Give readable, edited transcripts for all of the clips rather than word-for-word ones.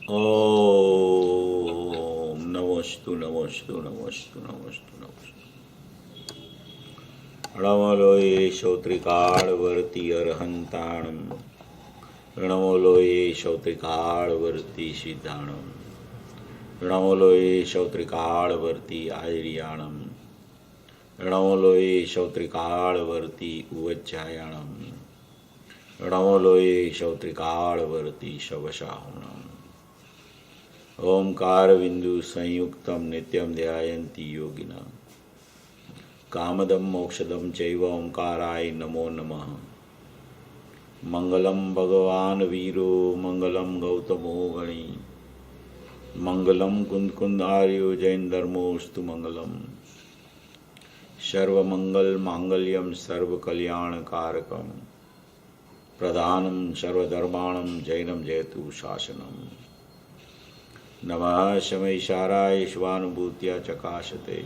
ओम नमोस्तु नमोस्तु नमोस्तु नमोस्तु नमोस्तु। णमलोये श्रोत्रिकाळवर्ति अर्हन्ताणं णमलोये श्रोत्रिकाळवर्ति सिद्धाणं णमलोये श्रोत्रिकाळवर्ति आयर्याणं णमलोये श्रोत्रिकाळवर्ति उवज्जायाणं णमलोये श्रोत्रिकाळवर्ति शवशाहुणम्। ओंकार बिंदु संयुक्तम नित्यम ध्यायन्ति योगिनः कामदम मोक्षदम चैव ओंकाराय नमो नमः। मंगलम भगवान वीरो मंगलम गौतमो गणी मंगलम कुंद आर्यो जैन धर्मोस्तु मंगलम। सर्वमंगल मांगल्यम सर्वकल्याणकारकम प्रधानम सर्वधर्माणम जैनम जयतु शासनम। नमः शमैशाराय स्वानुभूत्या चकाशते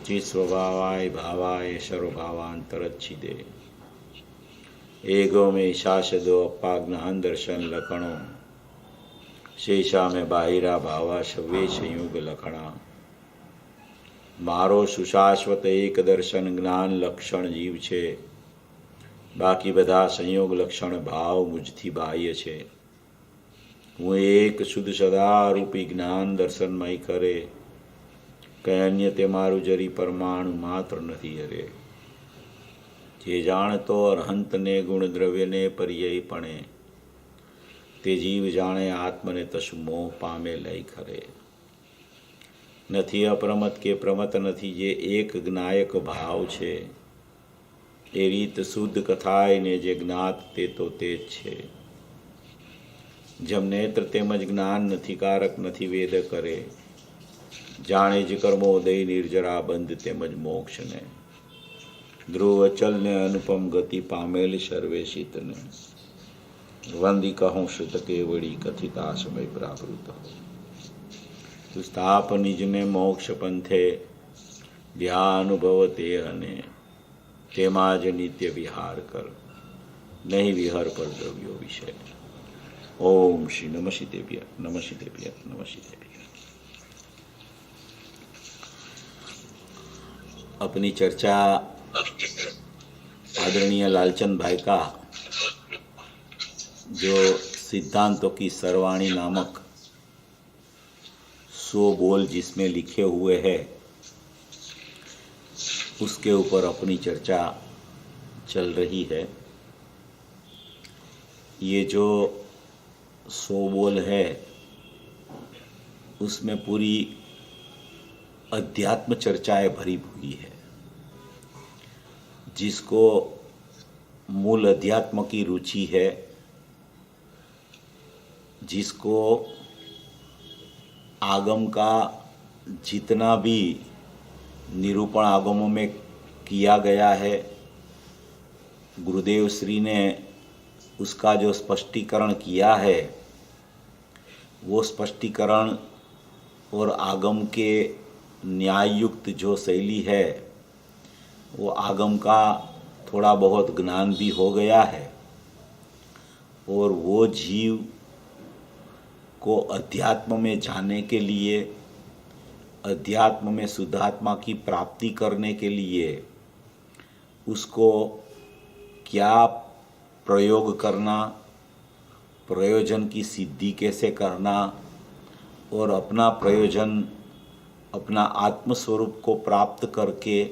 चिस्वभावाय भावाय सर्वभावांतरच्छिदे एगो में शासदो अपाज्ञान दर्शन लखणों शेषा में बाहिरा भावा शव्य संयुग लखणा। मारो सुशाश्वत एक दर्शन ज्ञान लक्षण जीव छे बाकी बधा संयोग लक्षण भाव मुझथी बाह्य छे। હું એક શુદ્ધ સદારૂપી જ્ઞાન દર્શનમય કરે કે અન્ય તે મારું જરી પરમાણુ માત્ર નથી હરે। જે જાણતો અરહંતને ગુણ દ્રવ્યને પર્યયપણે તે જીવ જાણે આત્મને તસુ મોહ પામે લઈ ખરે। નથી અપ્રમત કે પ્રમત નથી જે એક જ્ઞાયક ભાવ છે એ રીત શુદ્ધ કથાય ને જે જ્ઞાત તે તો તે જ છે। जब नेत्र तेमज ज्ञान नथी कारक नथी वेद करे जाने ज कर्मोदय निर्जरा बंध तेमज मोक्ष ने ध्रुव अचल ने अनुपम गति पामेल सर्वेशित ने वंदी कहूँ श्रुत केवड़ी कथिता समय प्रावृत हो। स्थाप निज ने मोक्ष पंथे ध्यानुभव ते हने तेमाज नित्य विहार कर नहीं विहर पर द्रव्यो विषय। ओम श्री नमः शितेभ्य नमः शितेभ्य नमः शितेभ्य। अपनी चर्चा आदरणीय लालचंद भाई का जो सिद्धांतों की सरवाणी नामक 100 बोल जिसमें लिखे हुए हैं उसके ऊपर अपनी चर्चा चल रही है। ये जो 100 बोल है उसमें पूरी अध्यात्म चर्चाएं भरी हुई है। जिसको मूल अध्यात्म की रुचि है, जिसको आगम का जितना भी निरूपण आगमों में किया गया है गुरुदेव श्री ने उसका जो स्पष्टीकरण किया है वो स्पष्टीकरण और आगम के न्याययुक्त जो शैली है वो आगम का थोड़ा बहुत ज्ञान भी हो गया है और वो जीव को अध्यात्म में जाने के लिए अध्यात्म में शुद्धात्मा की प्राप्ति करने के लिए उसको क्या प्रयोग करना, प्रयोजन की सिद्धि कैसे करना और अपना प्रयोजन अपना आत्मस्वरूप को प्राप्त करके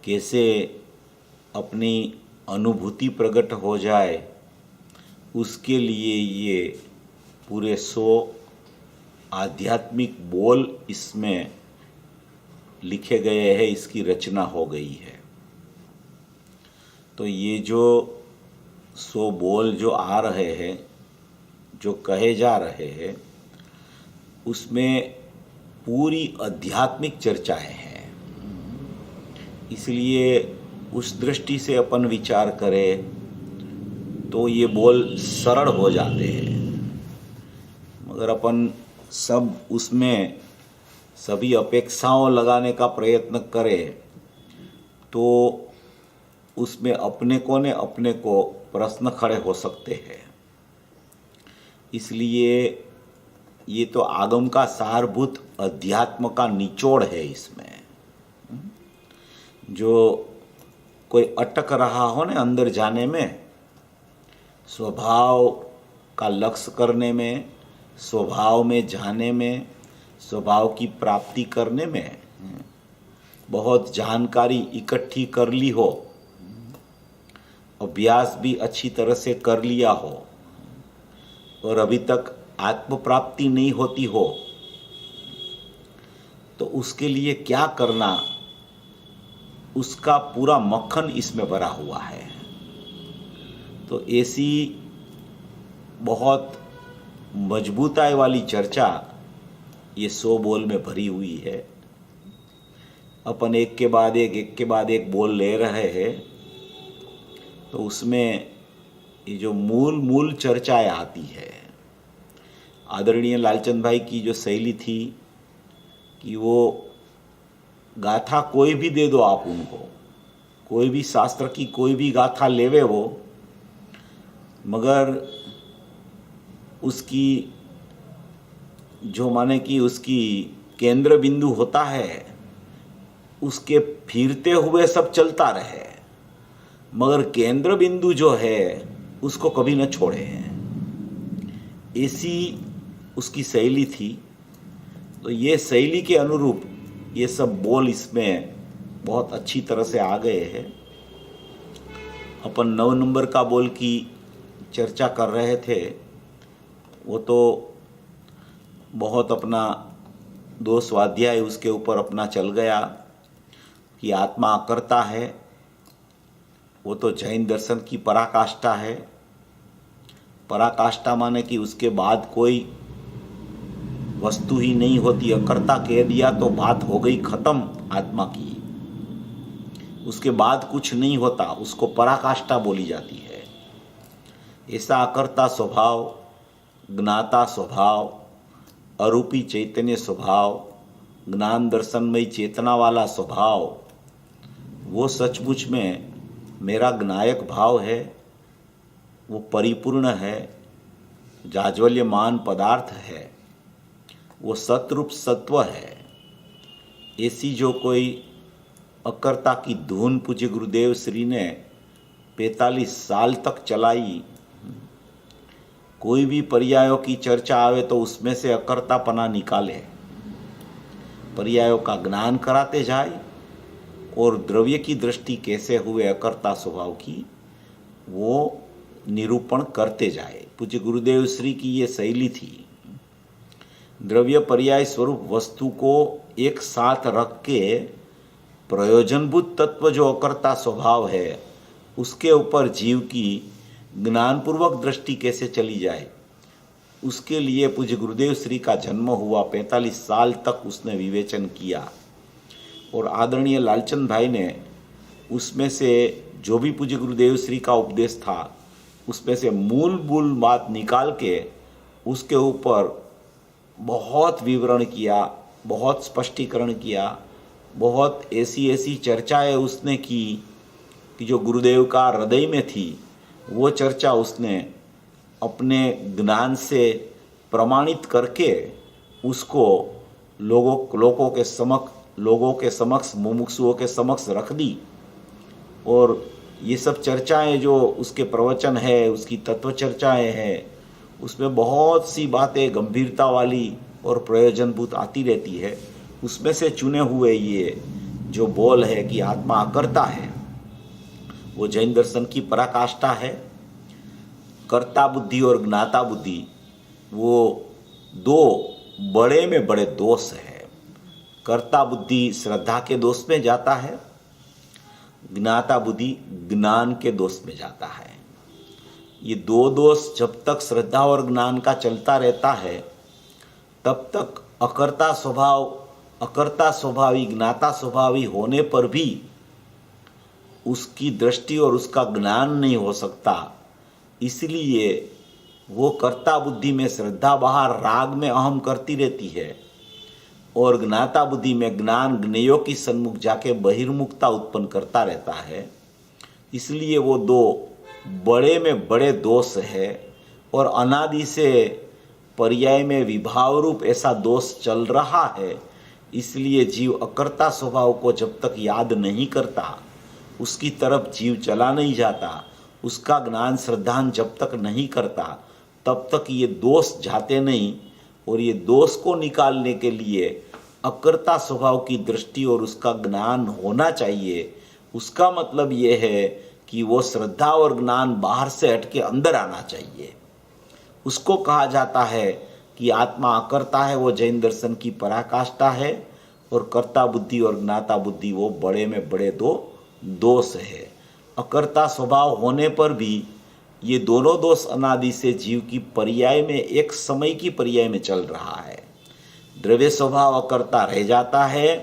कैसे अपनी अनुभूति प्रकट हो जाए उसके लिए ये पूरे 100 आध्यात्मिक बोल इसमें लिखे गए हैं, इसकी रचना हो गई है। तो ये जो 100 बोल जो आ रहे हैं जो कहे जा रहे हैं उसमें पूरी आध्यात्मिक चर्चाएं हैं। इसलिए उस दृष्टि से अपन विचार करें तो ये बोल सरल हो जाते हैं। मगर अपन सब उसमें सभी अपेक्षाओं लगाने का प्रयत्न करें तो उसमें अपने को प्रश्न खड़े हो सकते हैं। इसलिए ये तो आगम का सारभूत अध्यात्म का निचोड़ है। इसमें जो कोई अटक रहा हो ना अंदर जाने में, स्वभाव का लक्ष्य करने में, स्वभाव में जाने में, स्वभाव की प्राप्ति करने में बहुत जानकारी इकट्ठी कर ली हो, अभ्यास भी अच्छी तरह से कर लिया हो और अभी तक आत्म प्राप्ति नहीं होती हो, तो उसके लिए क्या करना, उसका पूरा मक्खन इसमें भरा हुआ है। तो ऐसी बहुत मजबूताई वाली चर्चा ये 100 बोल में भरी हुई है। अपन एक के बाद एक बोल ले रहे हैं, तो उसमें ये जो मूल चर्चाएं आती है। आदरणीय लालचंद भाई की जो शैली थी कि वो गाथा कोई भी दे दो आप उनको, कोई भी शास्त्र की कोई भी गाथा लेवे वो, मगर उसकी जो माने कि उसकी केंद्र बिंदु होता है, उसके फिरते हुए सब चलता रहे, मगर केंद्र बिंदु जो है उसको कभी न छोड़े। ऐसी उसकी शैली थी। तो ये शैली के अनुरूप ये सब बोल इसमें बहुत अच्छी तरह से आ गए हैं। अपन 9 नंबर का बोल की चर्चा कर रहे थे, वो तो बहुत अपना 2 स्वाध्याय उसके ऊपर अपना चल गया कि आत्मा अकर्ता है। वो तो जैन दर्शन की पराकाष्ठा है। पराकाष्ठा माने कि उसके बाद कोई वस्तु ही नहीं होती। अकर्ता कह दिया तो बात हो गई खत्म आत्मा की, उसके बाद कुछ नहीं होता, उसको पराकाष्ठा बोली जाती है। ऐसा अकर्ता स्वभाव, ज्ञाता स्वभाव, अरूपी चैतन्य स्वभाव, ज्ञान दर्शनमयी चेतना वाला स्वभाव, वो सचमुच में मेरा ज्ञायक भाव है, वो परिपूर्ण है, जाज्वल्यमान पदार्थ है, वो सतरूप सत्व है। ऐसी जो कोई अकर्ता की धुन पूज्य गुरुदेव श्री ने 45 साल तक चलाई। कोई भी पर्यायों की चर्चा आवे तो उसमें से अकर्तापना निकाले, पर्यायों का ज्ञान कराते जाए और द्रव्य की दृष्टि कैसे हुए अकर्ता स्वभाव की वो निरूपण करते जाए। पूज्य गुरुदेव श्री की ये शैली थी। द्रव्य पर्याय स्वरूप वस्तु को एक साथ रख के प्रयोजनभूत तत्व जो अकर्ता स्वभाव है उसके ऊपर जीव की ज्ञानपूर्वक दृष्टि कैसे चली जाए, उसके लिए पूज्य गुरुदेव श्री का जन्म हुआ। 45 साल तक उसने विवेचन किया और आदरणीय लालचंद भाई ने उसमें से जो भी पूज्य गुरुदेव श्री का उपदेश था उसमें से मूल बात निकाल के उसके ऊपर बहुत विवरण किया, बहुत स्पष्टीकरण किया, बहुत ऐसी चर्चाएं उसने की कि जो गुरुदेव का हृदय में थी वो चर्चा उसने अपने ज्ञान से प्रमाणित करके उसको लोगों के समक्ष मुमुक्षुओं के समक्ष रख दी। और ये सब चर्चाएं जो उसके प्रवचन है, उसकी तत्व चर्चाएं हैं, उसमें बहुत सी बातें गंभीरता वाली और प्रयोजनभूत आती रहती है। उसमें से चुने हुए ये जो बोल है कि आत्मा अकर्ता है, वो जैन दर्शन की पराकाष्ठा है। कर्ता बुद्धि और ज्ञाता बुद्धि वो 2 बड़े में बड़े दोष है। कर्ता बुद्धि श्रद्धा के दोष में जाता है, ज्ञाता बुद्धि ज्ञान के दोष में जाता है। ये 2 दोष जब तक श्रद्धा और ज्ञान का चलता रहता है तब तक अकर्ता स्वभावी ज्ञाता स्वभावी होने पर भी उसकी दृष्टि और उसका ज्ञान नहीं हो सकता। इसलिए वो कर्ता बुद्धि में श्रद्धा बाहर राग में अहम करती रहती है और ज्ञाता बुद्धि में ज्ञान ज्ञेयों की सन्मुख जाके बहिर्मुखता उत्पन्न करता रहता है। इसलिए वो 2 बड़े में बड़े दोष है। और अनादि से पर्याय में विभाव रूप ऐसा दोष चल रहा है, इसलिए जीव अकर्ता स्वभाव को जब तक याद नहीं करता, उसकी तरफ जीव चला नहीं जाता, उसका ज्ञान श्रद्धान जब तक नहीं करता, तब तक ये दोष जाते नहीं। और ये दोष को निकालने के लिए अकर्ता स्वभाव की दृष्टि और उसका ज्ञान होना चाहिए। उसका मतलब ये है कि वो श्रद्धा और ज्ञान बाहर से हटके अंदर आना चाहिए। उसको कहा जाता है कि आत्मा अकर्ता है, वो जैन दर्शन की पराकाष्ठा है, और कर्ता बुद्धि और ज्ञाता बुद्धि वो बड़े में बड़े दो दोष है। अकर्ता स्वभाव होने पर भी ये दोनों दोष अनादि से जीव की पर्याय में, एक समय की पर्याय में चल रहा है। द्रव्य स्वभाव अकर्ता रह जाता है,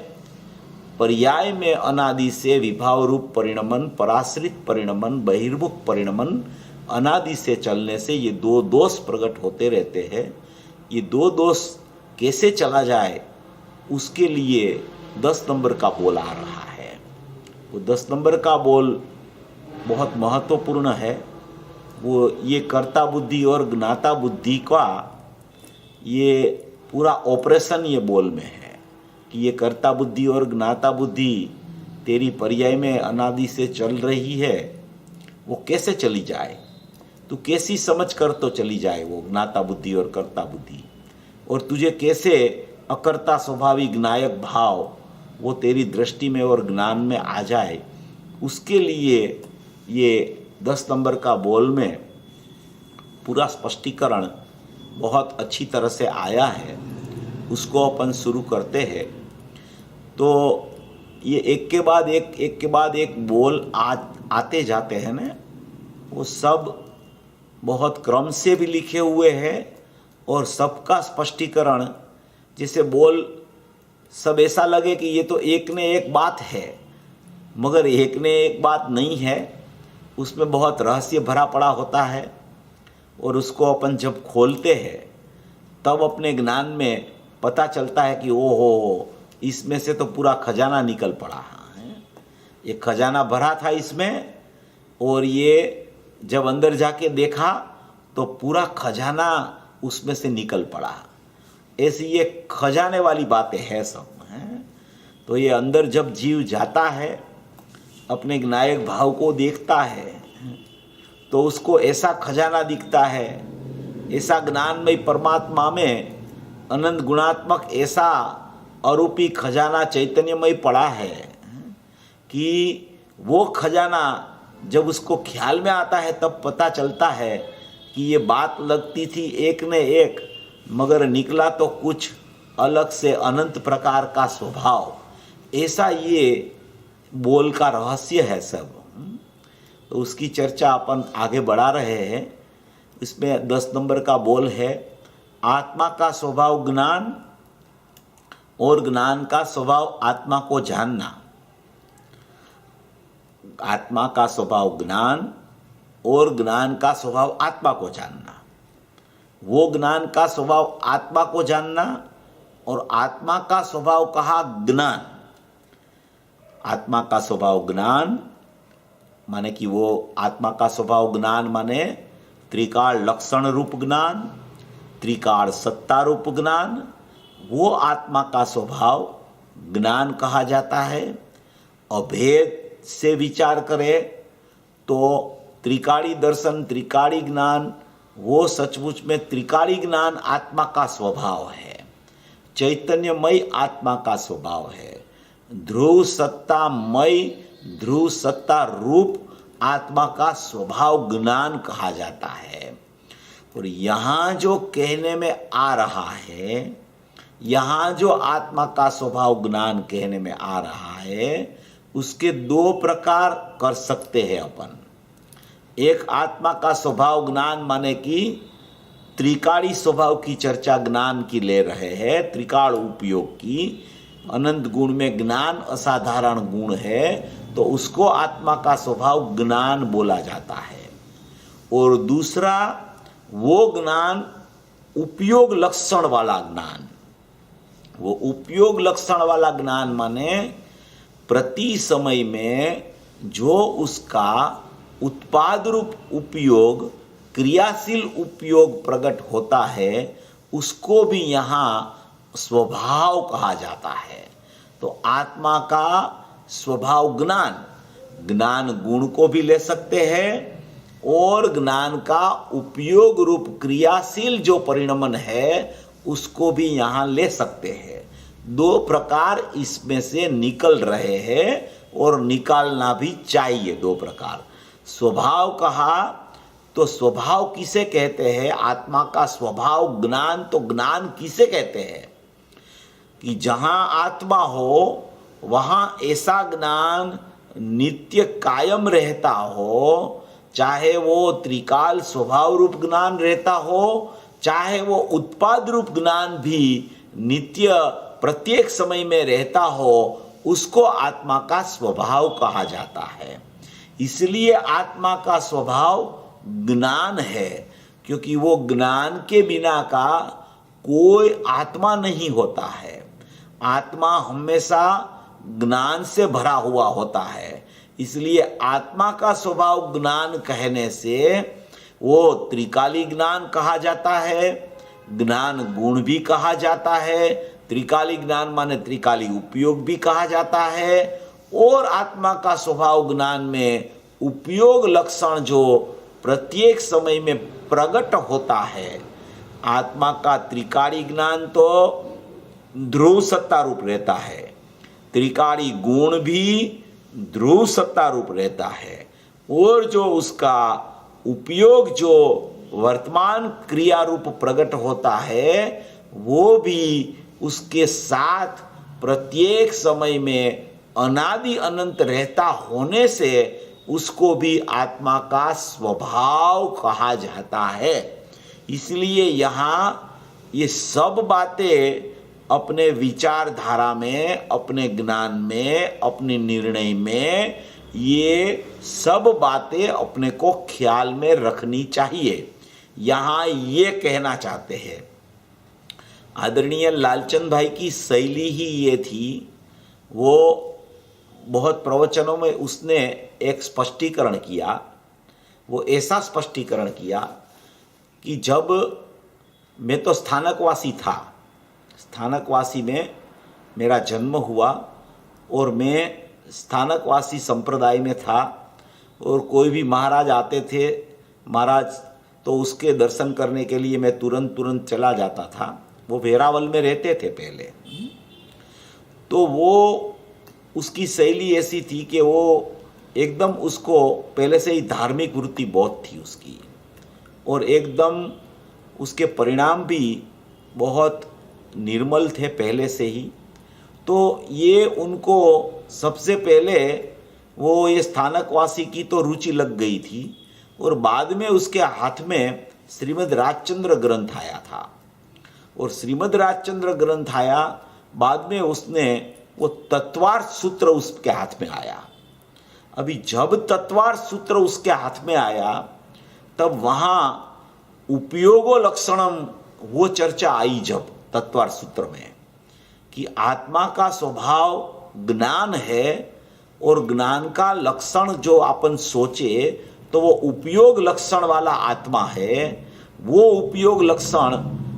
पर्याय में अनादि से विभाव रूप परिणमन, पराश्रित परिणमन, बहिर्मुख परिणमन अनादि से चलने से ये दो दोष प्रकट होते रहते हैं। ये दो दोष कैसे चला जाए, उसके लिए 10 नंबर का बोल आ रहा है। वो 10 नंबर का बोल बहुत महत्वपूर्ण है। वो ये कर्ता बुद्धि और ज्ञाता बुद्धि का ये पूरा ऑपरेशन ये बोल में है कि ये कर्ता बुद्धि और ज्ञाता बुद्धि तेरी पर्याय में अनादि से चल रही है, वो कैसे चली जाए, तू कैसी समझ कर तो चली जाए वो ज्ञाता बुद्धि और कर्ता बुद्धि, और तुझे कैसे अकर्ता स्वाभाविक ज्ञायक भाव वो तेरी दृष्टि में और ज्ञान में आ जाए। उसके लिए ये 10 नंबर का बोल में पूरा स्पष्टीकरण बहुत अच्छी तरह से आया है। उसको अपन शुरू करते हैं। तो ये एक के बाद एक बोल आते जाते हैं ना, वो सब बहुत क्रम से भी लिखे हुए हैं और सबका स्पष्टीकरण, जैसे बोल सब ऐसा लगे कि ये तो एक ने एक बात है, मगर एक ने एक बात नहीं है। उसमें बहुत रहस्य भरा पड़ा होता है, और उसको अपन जब खोलते हैं तब अपने ज्ञान में पता चलता है कि ओहो, इसमें से तो पूरा खजाना निकल पड़ा है। ये खजाना भरा था इसमें, और ये जब अंदर जाके देखा तो पूरा खजाना उसमें से निकल पड़ा। ऐसी ये खजाने वाली बातें हैं सब हैं। तो ये अंदर जब जीव जाता है, अपने ज्ञायक भाव को देखता है, तो उसको ऐसा खजाना दिखता है, ऐसा ज्ञानमय परमात्मा में अनंत गुणात्मक ऐसा अरूपी खजाना चैतन्यमय पड़ा है कि वो खजाना जब उसको ख्याल में आता है तब पता चलता है कि ये बात लगती थी एक ने एक, मगर निकला तो कुछ अलग से अनंत प्रकार का स्वभाव। ऐसा ये बोल का रहस्य है सब। तो उसकी चर्चा अपन आगे बढ़ा रहे हैं। इसमें 10 नंबर का बोल है, आत्मा का स्वभाव ज्ञान और ज्ञान का स्वभाव आत्मा को जानना। आत्मा का स्वभाव ज्ञान और ज्ञान का स्वभाव आत्मा को जानना। वो ज्ञान का स्वभाव आत्मा को जानना और आत्मा का स्वभाव कहा ज्ञान। आत्मा का स्वभाव ज्ञान माने कि वो आत्मा का स्वभाव ज्ञान माने त्रिकाल लक्षण रूप ज्ञान, त्रिकाल सत्ता रूप ज्ञान, वो आत्मा का स्वभाव ज्ञान कहा जाता है। अभेद से विचार करें तो त्रिकाली दर्शन, त्रिकाली ज्ञान, वो सचमुच में त्रिकाली ज्ञान आत्मा का स्वभाव है, चैतन्यमय आत्मा का स्वभाव है। ध्रुव सत्तामय, ध्रुव सत्ता रूप आत्मा का स्वभाव ज्ञान कहा जाता है। और यहाँ जो कहने में आ रहा है, यहाँ जो आत्मा का स्वभाव ज्ञान कहने में आ रहा है, उसके 2 प्रकार कर सकते हैं अपन। एक आत्मा का स्वभाव ज्ञान माने कि त्रिकाली स्वभाव की चर्चा ज्ञान की ले रहे हैं, त्रिकाल उपयोग की। अनंत गुण में ज्ञान असाधारण गुण है, तो उसको आत्मा का स्वभाव ज्ञान बोला जाता है। और दूसरा वो ज्ञान उपयोग लक्षण वाला ज्ञान। वो उपयोग लक्षण वाला ज्ञान माने प्रति समय में जो उसका उत्पाद रूप उपयोग क्रियाशील उपयोग प्रकट होता है उसको भी यहाँ स्वभाव कहा जाता है। तो आत्मा का स्वभाव ज्ञान, ज्ञान गुण को भी ले सकते हैं और ज्ञान का उपयोग रूप क्रियाशील जो परिणमन है उसको भी यहाँ ले सकते हैं। दो प्रकार इसमें से निकल रहे हैं और निकालना भी चाहिए। दो प्रकार स्वभाव कहा तो स्वभाव किसे कहते हैं? आत्मा का स्वभाव ज्ञान, तो ज्ञान किसे कहते हैं कि जहां आत्मा हो वहां ऐसा ज्ञान नित्य कायम रहता हो, चाहे वो त्रिकाल स्वभाव रूप ज्ञान रहता हो, चाहे वो उत्पाद रूप ज्ञान भी नित्य प्रत्येक समय में रहता हो, उसको आत्मा का स्वभाव कहा जाता है। इसलिए आत्मा का स्वभाव ज्ञान है, क्योंकि वो ज्ञान के बिना का कोई आत्मा नहीं होता है। आत्मा हमेशा ज्ञान से भरा हुआ होता है। इसलिए आत्मा का स्वभाव ज्ञान कहने से वो त्रिकाली ज्ञान कहा जाता है, ज्ञान गुण भी कहा जाता है, त्रिकाली ज्ञान माने त्रिकाली उपयोग भी कहा जाता है, और आत्मा का स्वभाव ज्ञान में उपयोग लक्षण जो प्रत्येक समय में प्रकट होता है। आत्मा का त्रिकाली ज्ञान तो ध्रुव सत्ता रूप रहता है, त्रिकाली गुण भी ध्रुव सत्ता रूप रहता है, और जो उसका उपयोग जो वर्तमान क्रिया रूप प्रकट होता है वो भी उसके साथ प्रत्येक समय में अनादि अनंत रहता होने से उसको भी आत्मा का स्वभाव कहा जाता है। इसलिए यहाँ ये सब बातें अपने विचारधारा में, अपने ज्ञान में, अपने निर्णय में ये सब बातें अपने को ख्याल में रखनी चाहिए। यहाँ ये कहना चाहते हैं, आदरणीय लालचंद भाई की शैली ही ये थी। वो बहुत प्रवचनों में उसने एक स्पष्टीकरण किया। वो ऐसा स्पष्टीकरण किया कि जब मैं तो स्थानकवासी था, स्थानकवासी में मेरा जन्म हुआ और मैं स्थानकवासी संप्रदाय में था, और कोई भी महाराज आते थे महाराज तो उसके दर्शन करने के लिए मैं तुरंत चला जाता था। वो वेरावल में रहते थे पहले। तो वो उसकी शैली ऐसी थी कि वो एकदम, उसको पहले से ही धार्मिक वृत्ति बहुत थी उसकी, और एकदम उसके परिणाम भी बहुत निर्मल थे पहले से ही। तो ये उनको सबसे पहले वो ये स्थानकवासी की तो रुचि लग गई थी, और बाद में उसके हाथ में श्रीमद् राजचंद्र ग्रंथ आया था, और श्रीमद् राजचंद्र ग्रंथ आया, बाद में उसने वो तत्वार्थ सूत्र उसके हाथ में आया। अभी जब तत्वार्थ सूत्र उसके हाथ में आया तब वहाँ उपयोगो लक्षणम वो चर्चा आई, जब तत्वार्थ सूत्र में कि आत्मा का स्वभाव ज्ञान है और ज्ञान का लक्षण जो अपन सोचे तो वो उपयोग लक्षण वाला आत्मा है। वो उपयोग लक्षण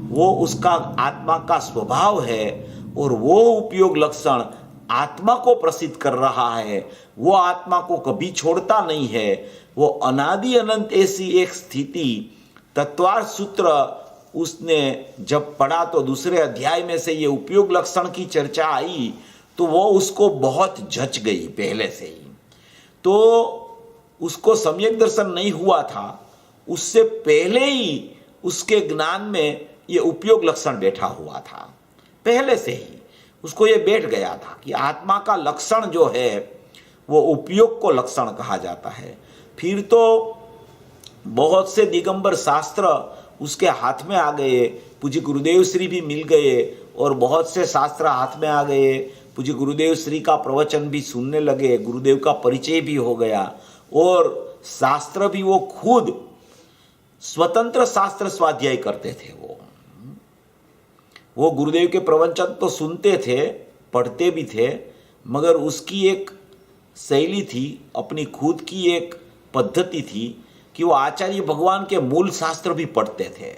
वो उसका आत्मा का स्वभाव है, और वो उपयोग लक्षण आत्मा को प्रसिद्ध कर रहा है। वो आत्मा को कभी छोड़ता नहीं है। वो अनादि अनंत ऐसी एक स्थिति तत्वार्थ सूत्र उसने जब पढ़ा तो दूसरे अध्याय में से ये उपयोग लक्षण की चर्चा आई तो वो उसको बहुत जच गई पहले से ही। तो उसको सम्यक दर्शन नहीं हुआ था, उससे पहले ही उसके ज्ञान में ये उपयोग लक्षण बैठा हुआ था। पहले से ही उसको ये बैठ गया था कि आत्मा का लक्षण जो है वो उपयोग को लक्षण कहा जाता है। फिर तो बहुत से दिगंबर शास्त्र उसके हाथ में आ गए, पूज्य गुरुदेव श्री भी मिल गए और बहुत से शास्त्र हाथ में आ गए। पूज्य गुरुदेव श्री का प्रवचन भी सुनने लगे, गुरुदेव का परिचय भी हो गया, और शास्त्र भी वो खुद स्वतंत्र शास्त्र स्वाध्याय करते थे। वो गुरुदेव के प्रवचन तो सुनते थे, पढ़ते भी थे, मगर उसकी एक शैली थी, अपनी खुद की एक पद्धति थी कि वो आचार्य भगवान के मूल शास्त्र भी पढ़ते थे।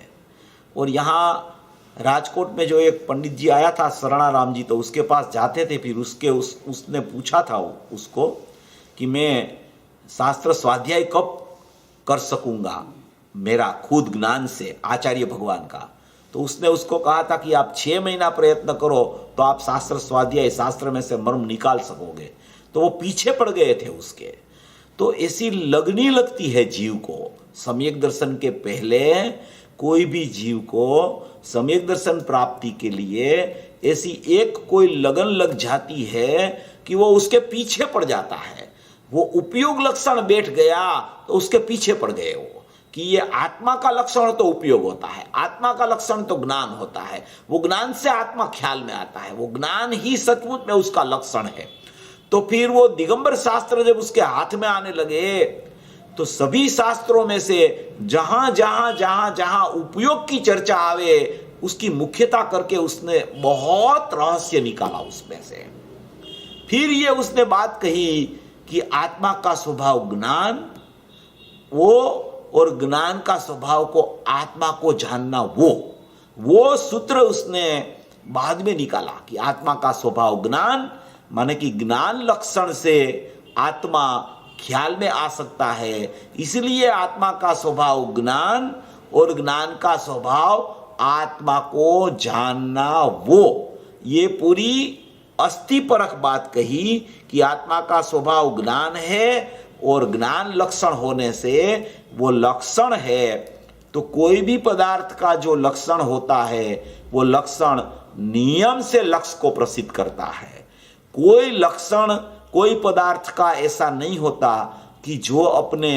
और यहाँ राजकोट में जो एक पंडित जी आया था शरणाराम जी, तो उसके पास जाते थे, फिर उसने पूछा था उसको कि मैं शास्त्र स्वाध्याय कब कर सकूंगा मेरा खुद ज्ञान से आचार्य भगवान का। तो उसने उसको कहा था कि आप 6 महीना प्रयत्न करो तो आप शास्त्र स्वाध्याय, शास्त्र में से मर्म निकाल सकोगे। तो वो पीछे पड़ गए थे उसके। तो ऐसी लगनी लगती है जीव को। सम्यक दर्शन के पहले कोई भी जीव को सम्यक दर्शन प्राप्ति के लिए ऐसी एक कोई लगन लग जाती है कि वो उसके पीछे पड़ जाता है। वो उपयोग लक्षण बैठ गया तो उसके पीछे पड़ गए वो, कि ये आत्मा का लक्षण तो उपयोग होता है, आत्मा का लक्षण तो ज्ञान होता है, वो ज्ञान से आत्मा ख्याल में आता है, वो ज्ञान ही सचमुच में उसका लक्षण है। तो फिर वो दिगंबर शास्त्र जब उसके हाथ में आने लगे तो सभी शास्त्रों में से जहां जहां जहां जहां उपयोग की चर्चा आवे उसकी मुख्यता करके उसने बहुत रहस्य निकाला उसमें से। फिर ये उसने बात कही कि आत्मा का स्वभाव ज्ञान वो, और ज्ञान का स्वभाव को आत्मा को जानना वो सूत्र उसने बाद में निकाला कि आत्मा का स्वभाव ज्ञान, माने कि ज्ञान लक्षण से आत्मा ख्याल में आ सकता है, इसलिए आत्मा का स्वभाव ज्ञान और ज्ञान का स्वभाव आत्मा को जानना ये पूरी अस्थिपरक बात कही कि आत्मा का स्वभाव ज्ञान है और ज्ञान लक्षण होने से वो लक्षण है। तो कोई भी पदार्थ का जो लक्षण होता है वो लक्षण नियम से लक्ष्य को प्रसिद्ध करता है। कोई लक्षण कोई पदार्थ का ऐसा नहीं होता कि जो अपने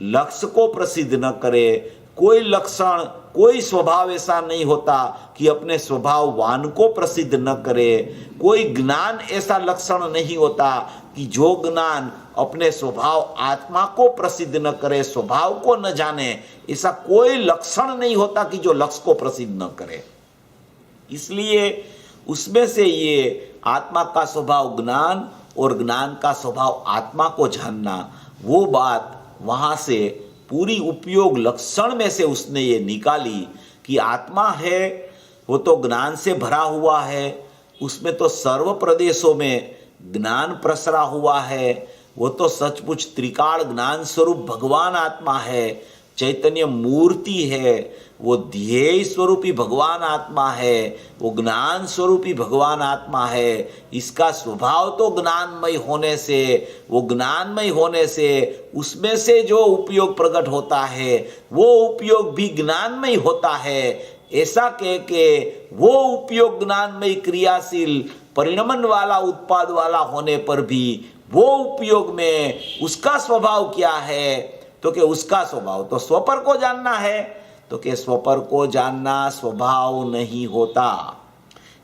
लक्ष्य को प्रसिद्ध न करे। कोई लक्षण कोई स्वभाव ऐसा नहीं होता कि अपने स्वभाववान को प्रसिद्ध न करे। कोई ज्ञान ऐसा लक्षण नहीं होता कि जो ज्ञान अपने स्वभाव आत्मा को प्रसिद्ध न करे, स्वभाव को न जाने। ऐसा कोई लक्षण नहीं होता कि जो लक्ष्य को प्रसिद्ध न करे। इसलिए उसमें से ये आत्मा का स्वभाव ज्ञान और ज्ञान का स्वभाव आत्मा को जानना, वो बात वहां से पूरी उपयोग लक्षण में से उसने ये निकाली कि आत्मा है वो तो ज्ञान से भरा हुआ है, उसमें तो सर्व प्रदेशों में ज्ञान प्रसरा हुआ है, वो तो सचमुच त्रिकाल ज्ञान स्वरूप भगवान आत्मा है, चैतन्य मूर्ति है, वो ध्येय स्वरूपी भगवान आत्मा है, वो ज्ञान स्वरूपी भगवान आत्मा है। इसका स्वभाव तो ज्ञानमय होने से, वो ज्ञानमय होने से उसमें से जो उपयोग प्रकट होता है वो उपयोग भी ज्ञानमय होता है। ऐसा कह के वो उपयोग ज्ञानमय क्रियाशील परिणमन वाला उत्पाद वाला होने पर भी वो उपयोग में उसका स्वभाव क्या है, तो कि उसका स्वभाव तो स्वपर को जानना है, तो कि स्वपर को जानना स्वभाव नहीं होता।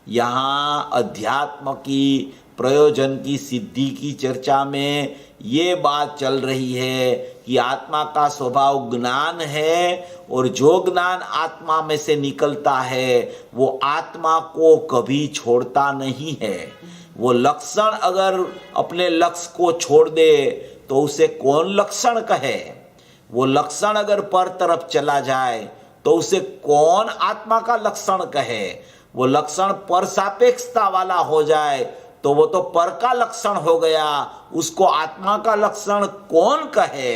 यहाँ अध्यात्म की प्रयोजन की सिद्धि की चर्चा में ये बात चल रही है कि आत्मा का स्वभाव ज्ञान है और जो ज्ञान आत्मा में से निकलता है वो आत्मा को कभी छोड़ता नहीं है। वो लक्षण अगर अपने लक्ष्य को छोड़ दे तो उसे कौन लक्षण कहे। वो लक्षण अगर पर तरफ चला जाए तो उसे कौन आत्मा का लक्षण कहे। वो लक्षण पर सापेक्षता वाला हो जाए तो वो तो पर का लक्षण हो गया, उसको आत्मा का लक्षण कौन कहे।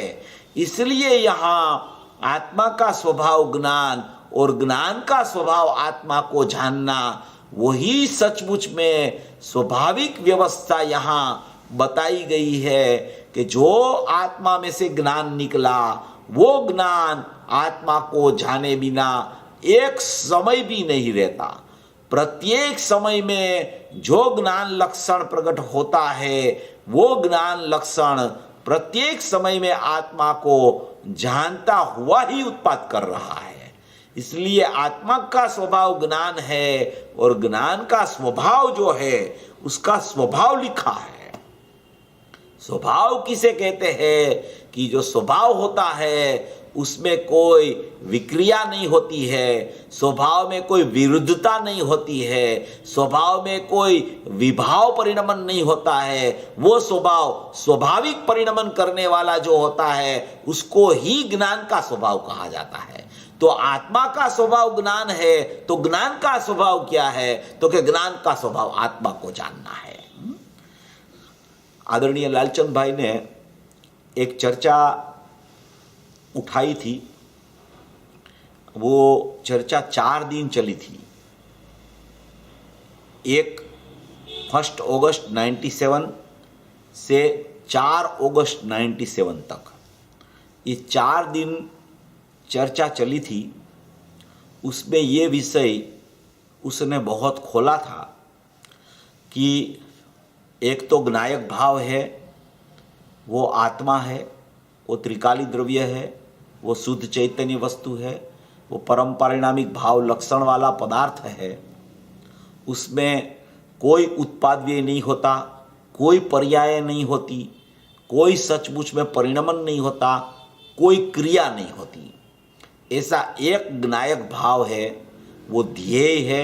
इसलिए यहाँ आत्मा का स्वभाव ज्ञान और ज्ञान का स्वभाव आत्मा को जानना, वही सचमुच में स्वाभाविक व्यवस्था यहाँ बताई गई है कि जो आत्मा में से ज्ञान निकला वो ज्ञान आत्मा को जाने बिना एक समय भी नहीं रहता। प्रत्येक समय में जो ज्ञान लक्षण प्रकट होता है वो ज्ञान लक्षण प्रत्येक समय में आत्मा को जानता हुआ ही उत्पाद कर रहा है। इसलिए आत्मा का स्वभाव ज्ञान है और ज्ञान का स्वभाव जो है उसका स्वभाव लिखा है। स्वभाव किसे कहते हैं कि जो स्वभाव होता है उसमें कोई विक्रिया नहीं होती है, स्वभाव में कोई विरुद्धता नहीं होती है, स्वभाव में कोई विभाव परिणमन नहीं होता है, वो स्वभाव स्वाभाविक परिणमन करने वाला जो होता है उसको ही ज्ञान का स्वभाव कहा जाता है। तो आत्मा का स्वभाव ज्ञान है, तो ज्ञान का स्वभाव क्या है? तो कि ज्ञान का स्वभाव आत्मा को जानना है। आदरणीय लालचंद भाई ने एक चर्चा उठाई थी, वो चर्चा 4 दिन चली थी। एक 1 अगस्त 97 से 4 अगस्त 97 तक ये 4 दिन चर्चा चली थी। उसमें ये विषय उसने बहुत खोला था कि एक तो ज्ञायक भाव है, वो आत्मा है, वो त्रिकाली द्रव्य है, वो शुद्ध चैतन्य वस्तु है, वो परम पारिणामिक भाव लक्षण वाला पदार्थ है। उसमें कोई उत्पाद्य नहीं होता, कोई पर्याय नहीं होती, कोई सचमुच में परिणमन नहीं होता, कोई क्रिया नहीं होती। ऐसा एक ज्ञायक भाव है, वो ध्येय है,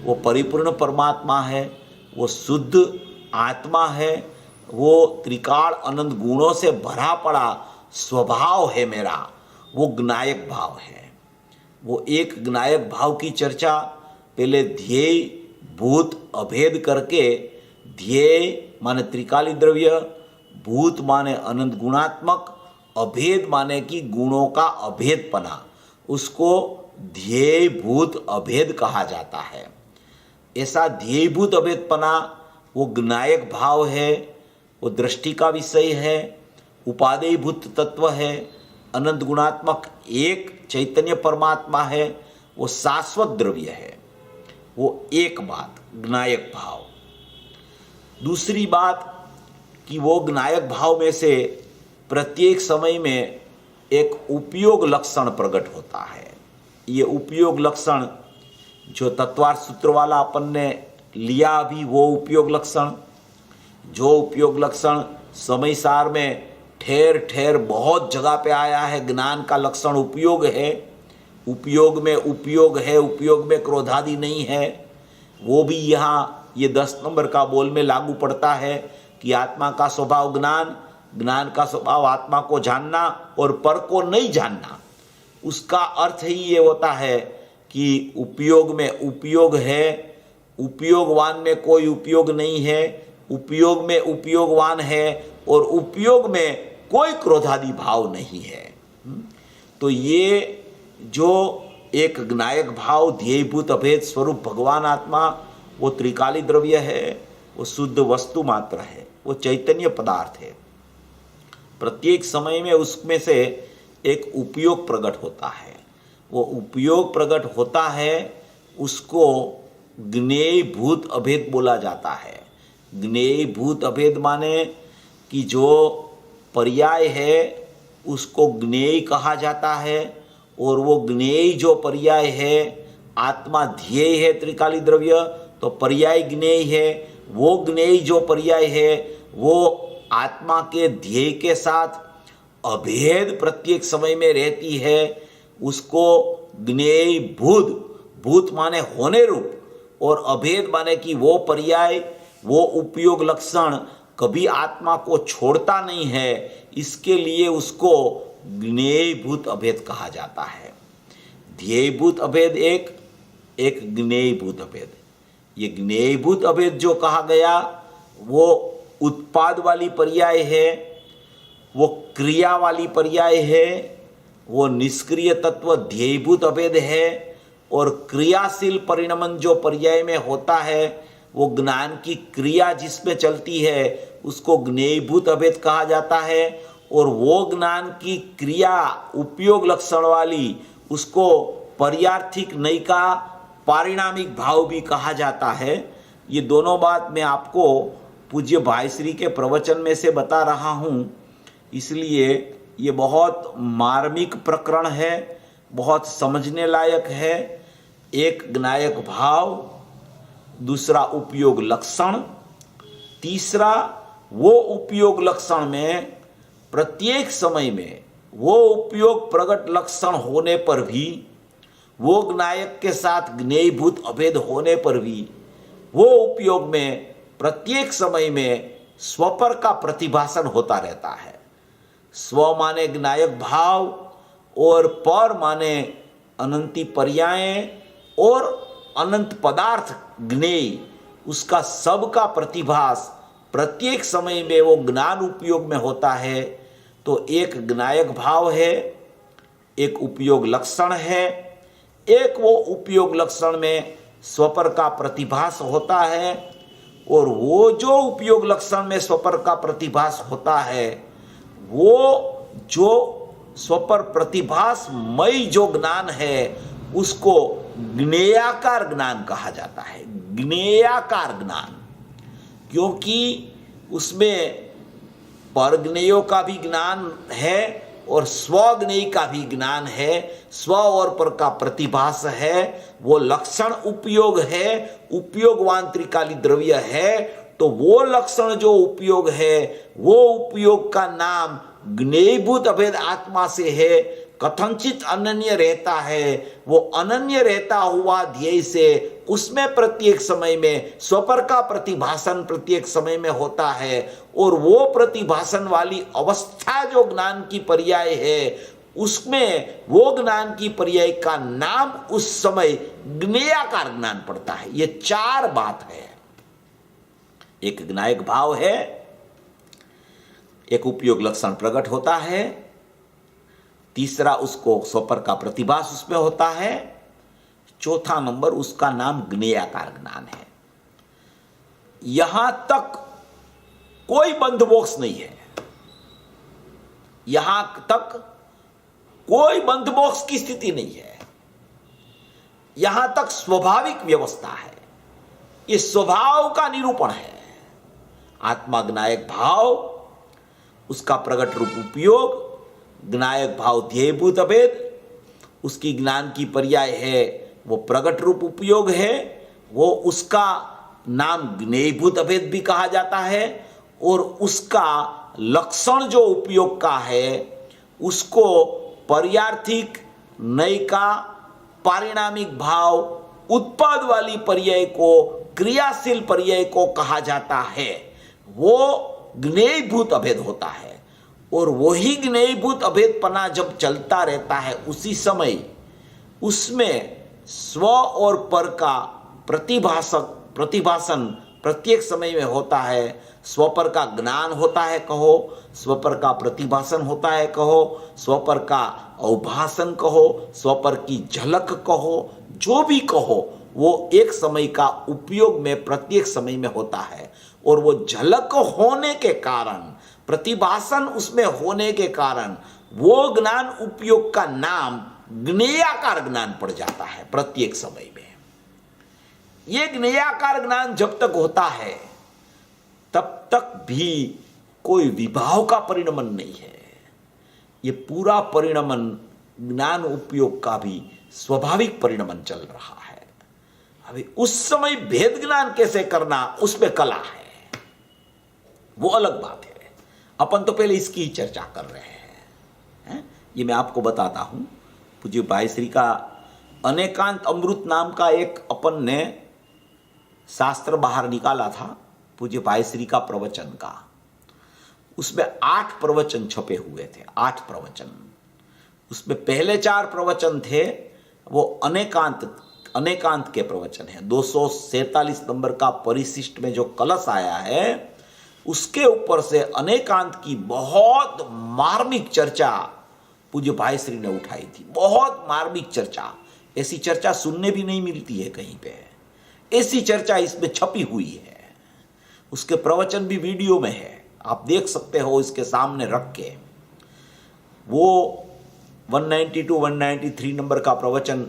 वो परिपूर्ण परमात्मा है, वो शुद्ध आत्मा है, वो त्रिकाल अनंत गुणों से भरा पड़ा स्वभाव है मेरा, वो ज्ञायक भाव है। वो एक ज्ञायक भाव की चर्चा पहले ध्येय भूत अभेद करके, ध्येय माने त्रिकाली द्रव्य, भूत माने अनंत गुणात्मक, अभेद माने कि गुणों का अभेदपना, उसको ध्येय भूत अभेद कहा जाता है। ऐसा ध्येय भूत अभेदपना वो ज्ञायक भाव है, वो दृष्टि का विषय है, उपादेय भूत तत्व है, अनंत गुणात्मक एक चैतन्य परमात्मा है, वो शाश्वत द्रव्य है। वो एक बात ज्ञायक भाव। दूसरी बात कि वो ज्ञायक भाव में से प्रत्येक समय में एक उपयोग लक्षण प्रकट होता है। ये उपयोग लक्षण जो तत्वार्थ सूत्र वाला अपन ने लिया अभी, वो उपयोग लक्षण, जो उपयोग लक्षण समय सार में ठेर ठेर बहुत जगह पे आया है। ज्ञान का लक्षण उपयोग है, उपयोग में उपयोग है, उपयोग में क्रोधादि नहीं है। वो भी यहाँ ये 10 नंबर का बोल में लागू पड़ता है कि आत्मा का स्वभाव ज्ञान, ज्ञान का स्वभाव आत्मा को जानना और पर को नहीं जानना। उसका अर्थ ही ये होता है कि उपयोग में उपयोग है, उपयोगवान में कोई उपयोग नहीं है, उपयोग में उपयोगवान है और उपयोग में कोई क्रोधादि भाव नहीं है। तो ये जो एक ज्ञायक भाव ध्येयभूत अभेद स्वरूप भगवान आत्मा, वो त्रिकाली द्रव्य है, वो शुद्ध वस्तु मात्र है, वो चैतन्य पदार्थ है। प्रत्येक समय में उसमें से एक उपयोग प्रकट होता है। वो उपयोग प्रकट होता है, उसको ज्ञेय भूत अभेद बोला जाता है। ज्ञेय भूत अभेद माने कि जो पर्याय है उसको ज्ञेय कहा जाता है, और वो ज्ञेय जो पर्याय है, आत्मा ध्येय है त्रिकाली द्रव्य, तो पर्याय ज्ञेय है। वो ज्ञेय जो पर्याय है वो आत्मा के ध्येय के साथ अभेद प्रत्येक समय में रहती है। उसको ज्ञेय भूत, भूत माने होने रूप, और अभेद माने कि वो पर्याय, वो उपयोग लक्षण कभी आत्मा को छोड़ता नहीं है। इसके लिए उसको ज्ञेयभूत अभेद कहा जाता है। ध्येयभूत अभेद एक, एक ज्ञेयभूत अभेद। ये ज्ञेयभूत अभेद जो कहा गया वो उत्पाद वाली पर्याय है, वो क्रिया वाली पर्याय है, वो निष्क्रिय तत्व ध्येयभूत अभेद है, और क्रियाशील परिणमन जो पर्याय में होता है, वो ज्ञान की क्रिया जिसमें चलती है उसको ज्ञेयभूत अभेद कहा जाता है। और वो ज्ञान की क्रिया उपयोग लक्षण वाली, उसको पर्यार्थिक नैका पारिणामिक भाव भी कहा जाता है। ये दोनों बात मैं आपको पूज्य भाई श्री के प्रवचन में से बता रहा हूँ, इसलिए ये बहुत मार्मिक प्रकरण है, बहुत समझने लायक है। एक ज्ञायक भाव, दूसरा उपयोग लक्षण, तीसरा वो उपयोग लक्षण में प्रत्येक समय में वो उपयोग प्रगट लक्षण होने पर भी, वो ज्ञायक के साथ ज्ञेयभूत अभेद होने पर भी, वो उपयोग में प्रत्येक समय में स्वपर का प्रतिभासन होता रहता है। स्व माने ज्ञायक भाव और पर माने अनंती पर्याय और अनंत पदार्थ ज्ञेय, उसका सबका प्रतिभास प्रत्येक समय में वो ज्ञान उपयोग में होता है। तो एक ज्ञायक भाव है, एक उपयोग लक्षण है, एक वो उपयोग लक्षण में स्वपर का प्रतिभास होता है, और वो जो उपयोग लक्षण में स्वपर का प्रतिभास होता है, वो जो स्वपर प्रतिभास मय जो ज्ञान है, उसको ज्ञेयाकार ज्ञान कहा जाता है। ज्ञेयाकार ज्ञान, क्योंकि उसमें परज्ञेयों का भी ज्ञान है और स्वज्ञेय का भी ज्ञान है। स्व और पर का प्रतिभास है, वो लक्षण उपयोग है, उपयोगवांतरिकाली द्रव्य है। तो वो लक्षण जो उपयोग है, वो उपयोग का नाम ज्ञेयभूत अभेद आत्मा से है। कथनचित अनन्य रहता है, वो अनन्य रहता हुआ ध्येय से उसमें प्रत्येक समय में स्वपर का प्रतिभासन प्रत्येक समय में होता है, और वो प्रतिभासन वाली अवस्था जो ज्ञान की पर्याय है, उसमें वो ज्ञान की पर्याय का नाम उस समय ज्ञेयाकार ज्ञान पड़ता है। ये चार बात है। एक ज्ञायक भाव है, एक उपयोग लक्षण प्रकट होता है, तीसरा उसको स्वपर का प्रतिभास उसमें होता है, चौथा नंबर उसका नाम ज्ञेयाकार ज्ञान है। यहां तक कोई बंध मोक्ष नहीं है, यहां तक कोई बंध मोक्ष की स्थिति नहीं है, यहां तक स्वाभाविक व्यवस्था है। ये स्वभाव का निरूपण है। आत्मा ज्ञायक भाव, उसका प्रगट रूप उपयोग, ज्ञायक भाव ध्येयभूत अभेद, उसकी ज्ञान की पर्याय है वो प्रगट रूप उपयोग है, वो उसका नाम ज्ञेयभूत अभेद भी कहा जाता है, और उसका लक्षण जो उपयोग का है उसको पर्यार्थिक, नयिका, पारिणामिक भाव, उत्पाद वाली पर्याय को, क्रियाशील पर्याय को कहा जाता है। वो ज्ञेयभूत अभेद होता है, और वही ज्ञेयभूत अभेदपना जब चलता रहता है, उसी समय उसमें स्व और पर का प्रतिभासन प्रत्येक समय में होता है। स्वपर का ज्ञान होता है कहो, स्वपर का प्रतिभासन होता है कहो, स्वपर का अवभाषण कहो, स्वपर की झलक कहो, जो भी कहो, वो एक समय का उपयोग में प्रत्येक समय में होता है। और वो झलक होने के कारण, प्रतिभासन उसमें होने के कारण, वो ज्ञान उपयोग का नाम ज्ञेयाकार ज्ञान पड़ जाता है प्रत्येक समय में। ये ज्ञेयाकार ज्ञान जब तक होता है तब तक भी कोई विभाव का परिणमन नहीं है। ये पूरा परिणमन ज्ञान उपयोग का भी स्वाभाविक परिणमन चल रहा है। अभी उस समय भेद ज्ञान कैसे करना, उसमें कला है, वो अलग बात है। अपन तो पहले इसकी ही चर्चा कर रहे हैं। ये मैं आपको बताता हूं, पूज्य भाईश्री का अनेकांत अमृत नाम का एक अपन ने शास्त्र बाहर निकाला था, पूज्य भाईश्री का प्रवचन का। उसमें 8 प्रवचन छपे हुए थे, 8 प्रवचन। उसमें पहले 4 प्रवचन थे वो अनेकांत के प्रवचन है। 247 नंबर का परिशिष्ट में जो कलश आया है, उसके ऊपर से अनेकांत की बहुत मार्मिक चर्चा पूज्य भाईश्री ने उठाई थी। बहुत मार्मिक चर्चा, ऐसी चर्चा सुनने भी नहीं मिलती है कहीं पे। ऐसी चर्चा इसमें छपी हुई है। उसके प्रवचन भी वीडियो में है, आप देख सकते हो इसके सामने रख के। वो 192 193 नंबर का प्रवचन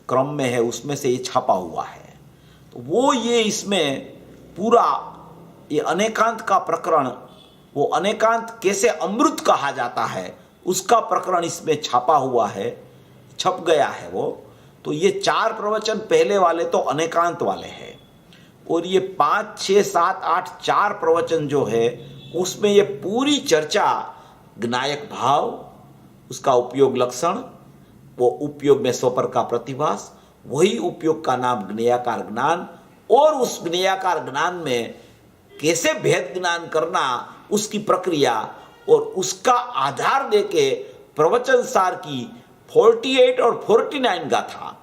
क्रम में है, उसमें से ये छपा हुआ है। तो वो ये इसमें पूरा ये अनेकांत का प्रकरण, वो अनेकांत कैसे अमृत कहा जाता है, उसका प्रकरण इसमें छपा हुआ है, छप गया है वो। तो ये 4 प्रवचन पहले वाले तो अनेकांत वाले हैं, और ये 5, 6, 7, 8 4 प्रवचन जो है, उसमें ये पूरी चर्चा ज्ञायक भाव, उसका उपयोग लक्षण, वो उपयोग में स्वपर का प्रतिभास, वही उपयोग का नाम ज्ञेयाकार ज्ञान, और उस ज्ञेयाकार ज्ञान में कैसे भेद ज्ञान करना उसकी प्रक्रिया, और उसका आधार देके प्रवचन सार की 48 और 49 गाथा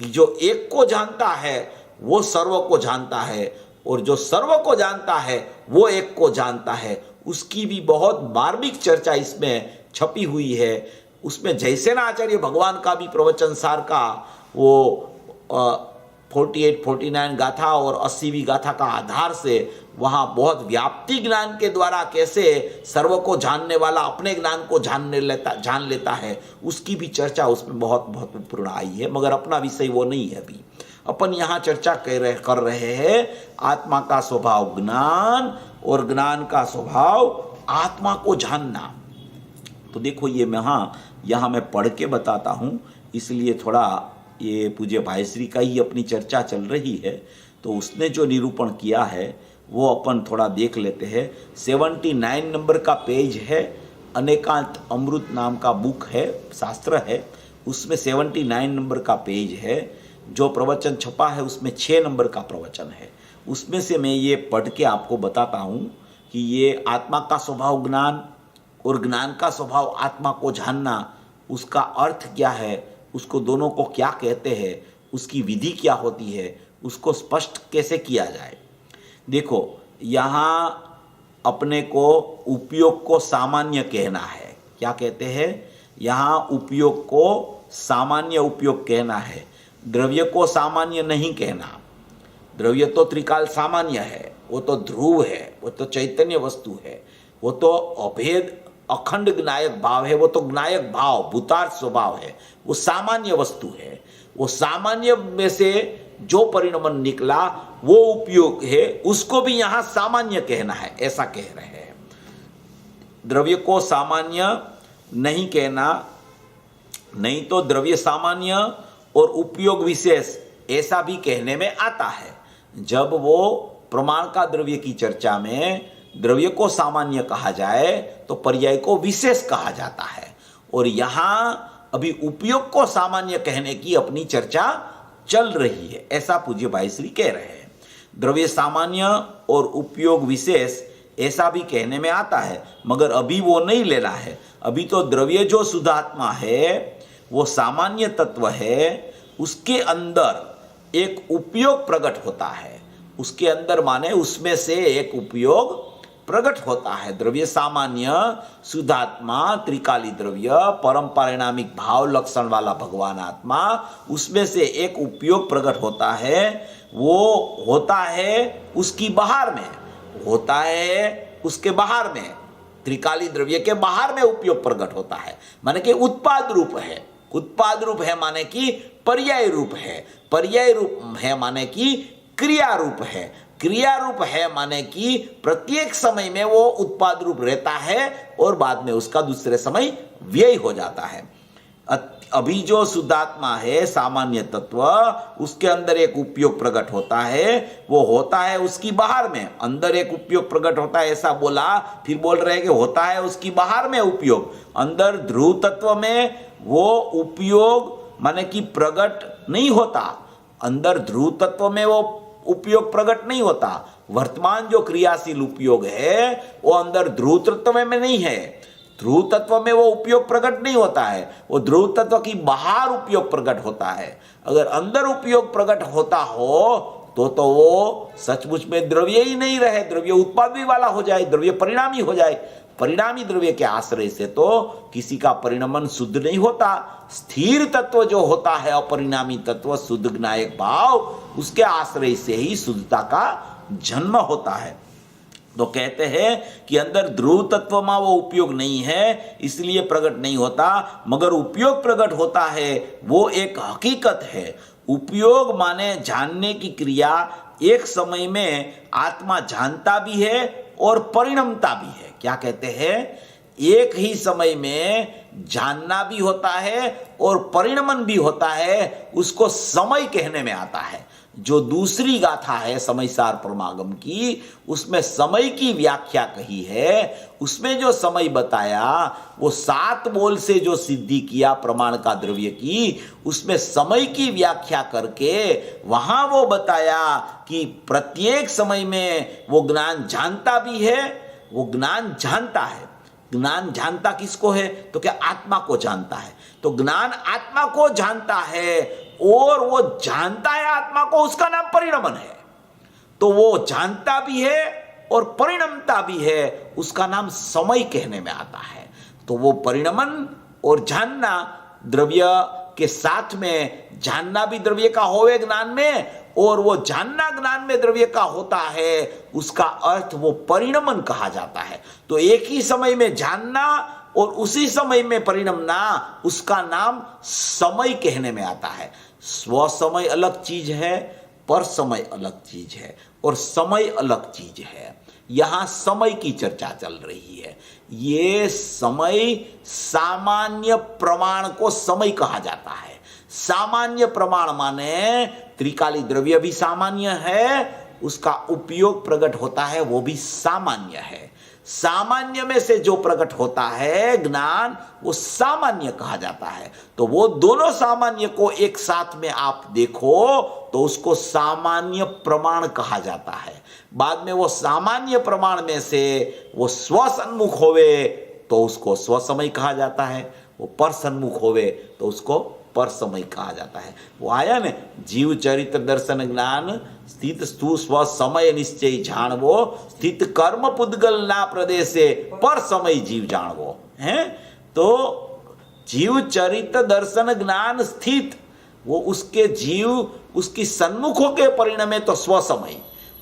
कि जो एक को जानता है वो सर्व को जानता है, और जो सर्व को जानता है वो एक को जानता है, उसकी भी बहुत मार्मिक चर्चा इसमें छपी हुई है। उसमें जयसेन आचार्य भगवान का भी प्रवचन सार का वो 48, 49 गाथा और 80वीं गाथा का आधार से वहाँ बहुत व्याप्ति ज्ञान के द्वारा कैसे सर्व को जानने वाला अपने ज्ञान को जान लेता है, उसकी भी चर्चा उसमें बहुत महत्वपूर्ण आई है। मगर अपना विषय वो नहीं है। अभी अपन यहाँ चर्चा कर रहे हैं आत्मा का स्वभाव ज्ञान और ज्ञान का स्वभाव आत्मा को जानना। तो देखो ये यहाँ मैं पढ़ के बताता हूँ, इसलिए थोड़ा ये पूज्य भाईश्री का ही अपनी चर्चा चल रही है, तो उसने जो निरूपण किया है वो अपन थोड़ा देख लेते हैं। 79 नंबर का पेज है, अनेकांत अमृत नाम का बुक है, शास्त्र है, उसमें 79 नंबर का पेज है। जो प्रवचन छपा है उसमें 6 नंबर का प्रवचन है। उसमें से मैं ये पढ़ के आपको बताता हूँ कि ये आत्मा का स्वभाव ज्ञान और ज्ञान का स्वभाव आत्मा को जानना, उसका अर्थ क्या है, उसको दोनों को क्या कहते हैं, उसकी विधि क्या होती है, उसको स्पष्ट कैसे किया जाए। देखो यहाँ अपने को उपयोग को सामान्य कहना है। क्या कहते हैं? यहाँ उपयोग को सामान्य उपयोग कहना है, द्रव्य को सामान्य नहीं कहना। द्रव्य तो त्रिकाल सामान्य है, वो तो ध्रुव है, वो तो चैतन्य वस्तु है, वो तो अभेद अखंड ज्ञायक भाव है, वो तो ज्ञायक भाव भूतार्थ स्वभाव है, वो सामान्य वस्तु है। वो सामान्य में से जो परिणमन निकला वो उपयोग है, उसको भी यहाँ सामान्य कहना है, ऐसा कह रहे हैं। द्रव्य को सामान्य नहीं कहना, नहीं तो द्रव्य सामान्य और उपयोग विशेष ऐसा भी कहने में आता है। जब वो प्रमाण का द्रव्य की चर्चा में द्रव्य को सामान्य कहा जाए तो पर्याय को विशेष कहा जाता है, और यहाँ अभी उपयोग को सामान्य कहने की अपनी चर्चा चल रही है, ऐसा पूज्य भाईश्री कह रहे हैं। द्रव्य सामान्य और उपयोग विशेष ऐसा भी कहने में आता है, मगर अभी वो नहीं लेना है। अभी तो द्रव्य जो शुद्धात्मा है वो सामान्य तत्व है, उसके अंदर एक उपयोग प्रकट होता है। उसके अंदर माने उसमें से एक उपयोग प्रकट होता है। द्रव्य सामान्य शुद्धात्मा त्रिकाली द्रव्य परम पारिणामिक भाव लक्षण वाला भगवान आत्मा, उसमें से एक उपयोग प्रकट होता है। वो होता है उसकी बाहर में, होता है उसके बाहर में, त्रिकाली द्रव्य के बाहर में उपयोग प्रकट होता है, माने कि उत्पाद रूप है। उत्पाद रूप है माने कि पर्याय रूप है, पर्याय रूप है माने कि क्रिया रूप है, क्रिया रूप है माने कि प्रत्येक समय में वो उत्पाद रूप रहता है और बाद में उसका दूसरे समय व्यय हो जाता है। अभी जो शुद्धात्मा है सामान्य तत्व, उसके अंदर एक उपयोग प्रकट होता है, वो होता है उसकी बाहर में, अंदर एक उपयोग प्रकट होता है ऐसा बोला, फिर बोल रहे हैं कि होता है उसकी बाहर में उपयोग। अंदर ध्रुव तत्व में वो उपयोग माने कि प्रकट नहीं होता, अंदर ध्रुव तत्व में वो उपयोग प्रकट नहीं होता। वर्तमान जो क्रियाशील उपयोग है वो अंदर ध्रुव तत्व में नहीं है, ध्रुव तत्व में वो उपयोग प्रकट नहीं होता है, वो ध्रुव तत्व की बाहर उपयोग प्रकट होता है। अगर अंदर उपयोग प्रकट होता हो तो वो सचमुच में द्रव्य ही नहीं रहे, द्रव्य उत्पादी वाला हो जाए, द्रव्य परिणामी हो जाए। परिणामी द्रव्य के आश्रय से तो किसी का परिणमन शुद्ध नहीं होता। स्थिर तत्व जो होता है अपरिणामी तत्व शुद्ध ज्ञायक भाव, उसके आश्रय से ही शुद्धता का जन्म होता है। तो कहते हैं कि अंदर ध्रुव तत्व में वो उपयोग नहीं है इसलिए प्रकट नहीं होता, मगर उपयोग प्रकट होता है, वो एक हकीकत है। उपयोग माने जानने की क्रिया, एक समय में आत्मा जानता भी है और परिणमता भी है। क्या कहते हैं? एक ही समय में जानना भी होता है और परिणमन भी होता है, उसको समय कहने में आता है। जो दूसरी गाथा है समयसार परमागम की, उसमें समय की व्याख्या कही है। उसमें जो समय बताया वो 7 बोल से जो सिद्धि किया प्रमाण का द्रव्य की, उसमें समय की व्याख्या करके वहां वो बताया कि प्रत्येक समय में वो ज्ञान जानता भी है, वो ज्ञान जानता है। ज्ञान जानता किसको है? तो क्या आत्मा को जानता है। तो ज्ञान आत्मा को जानता है और वो जानता है आत्मा को, उसका नाम परिणमन है। तो वो जानता भी है और परिणमता भी है, उसका नाम समय कहने में आता है। तो वो परिणमन और जानना द्रव्य के साथ में, जानना भी द्रव्य का होवे ज्ञान में, और वो जानना ज्ञान में द्रव्य का होता है, उसका अर्थ वो परिणमन कहा जाता है। तो एक ही समय में जानना और उसी समय में परिणमना, उसका नाम समय कहने में आता है। स्व समय अलग चीज है, पर समय अलग चीज है, और समय अलग चीज है। यहां समय की चर्चा चल रही है। ये समय, सामान्य प्रमाण को समय कहा जाता है। सामान्य प्रमाण माने त्रिकाली द्रव्य भी सामान्य है, उसका उपयोग प्रकट होता है वो भी सामान्य है। सामान्य में से जो प्रकट होता है ज्ञान, वो सामान्य कहा जाता है। तो वो दोनों सामान्य को एक साथ में आप देखो तो उसको सामान्य प्रमाण कहा जाता है। बाद में वो सामान्य प्रमाण में से वो स्वसन्मुख होवे तो उसको स्वसमय कहा जाता है, वो पर सन्मुख होवे तो उसको पर समय कहा जाता है। वो आया ने, जीव चरित्र दर्शन ज्ञान स्थित स्थू स्व समय निश्चय जाणवो, स्थित कर्म पुद्गल ना प्रदेशे पर समय जीव जाणवो है। तो जीव चरित्र दर्शन ज्ञान स्थित, वो उसके जीव उसकी सन्मुख होके परिणमे तो स्व समय,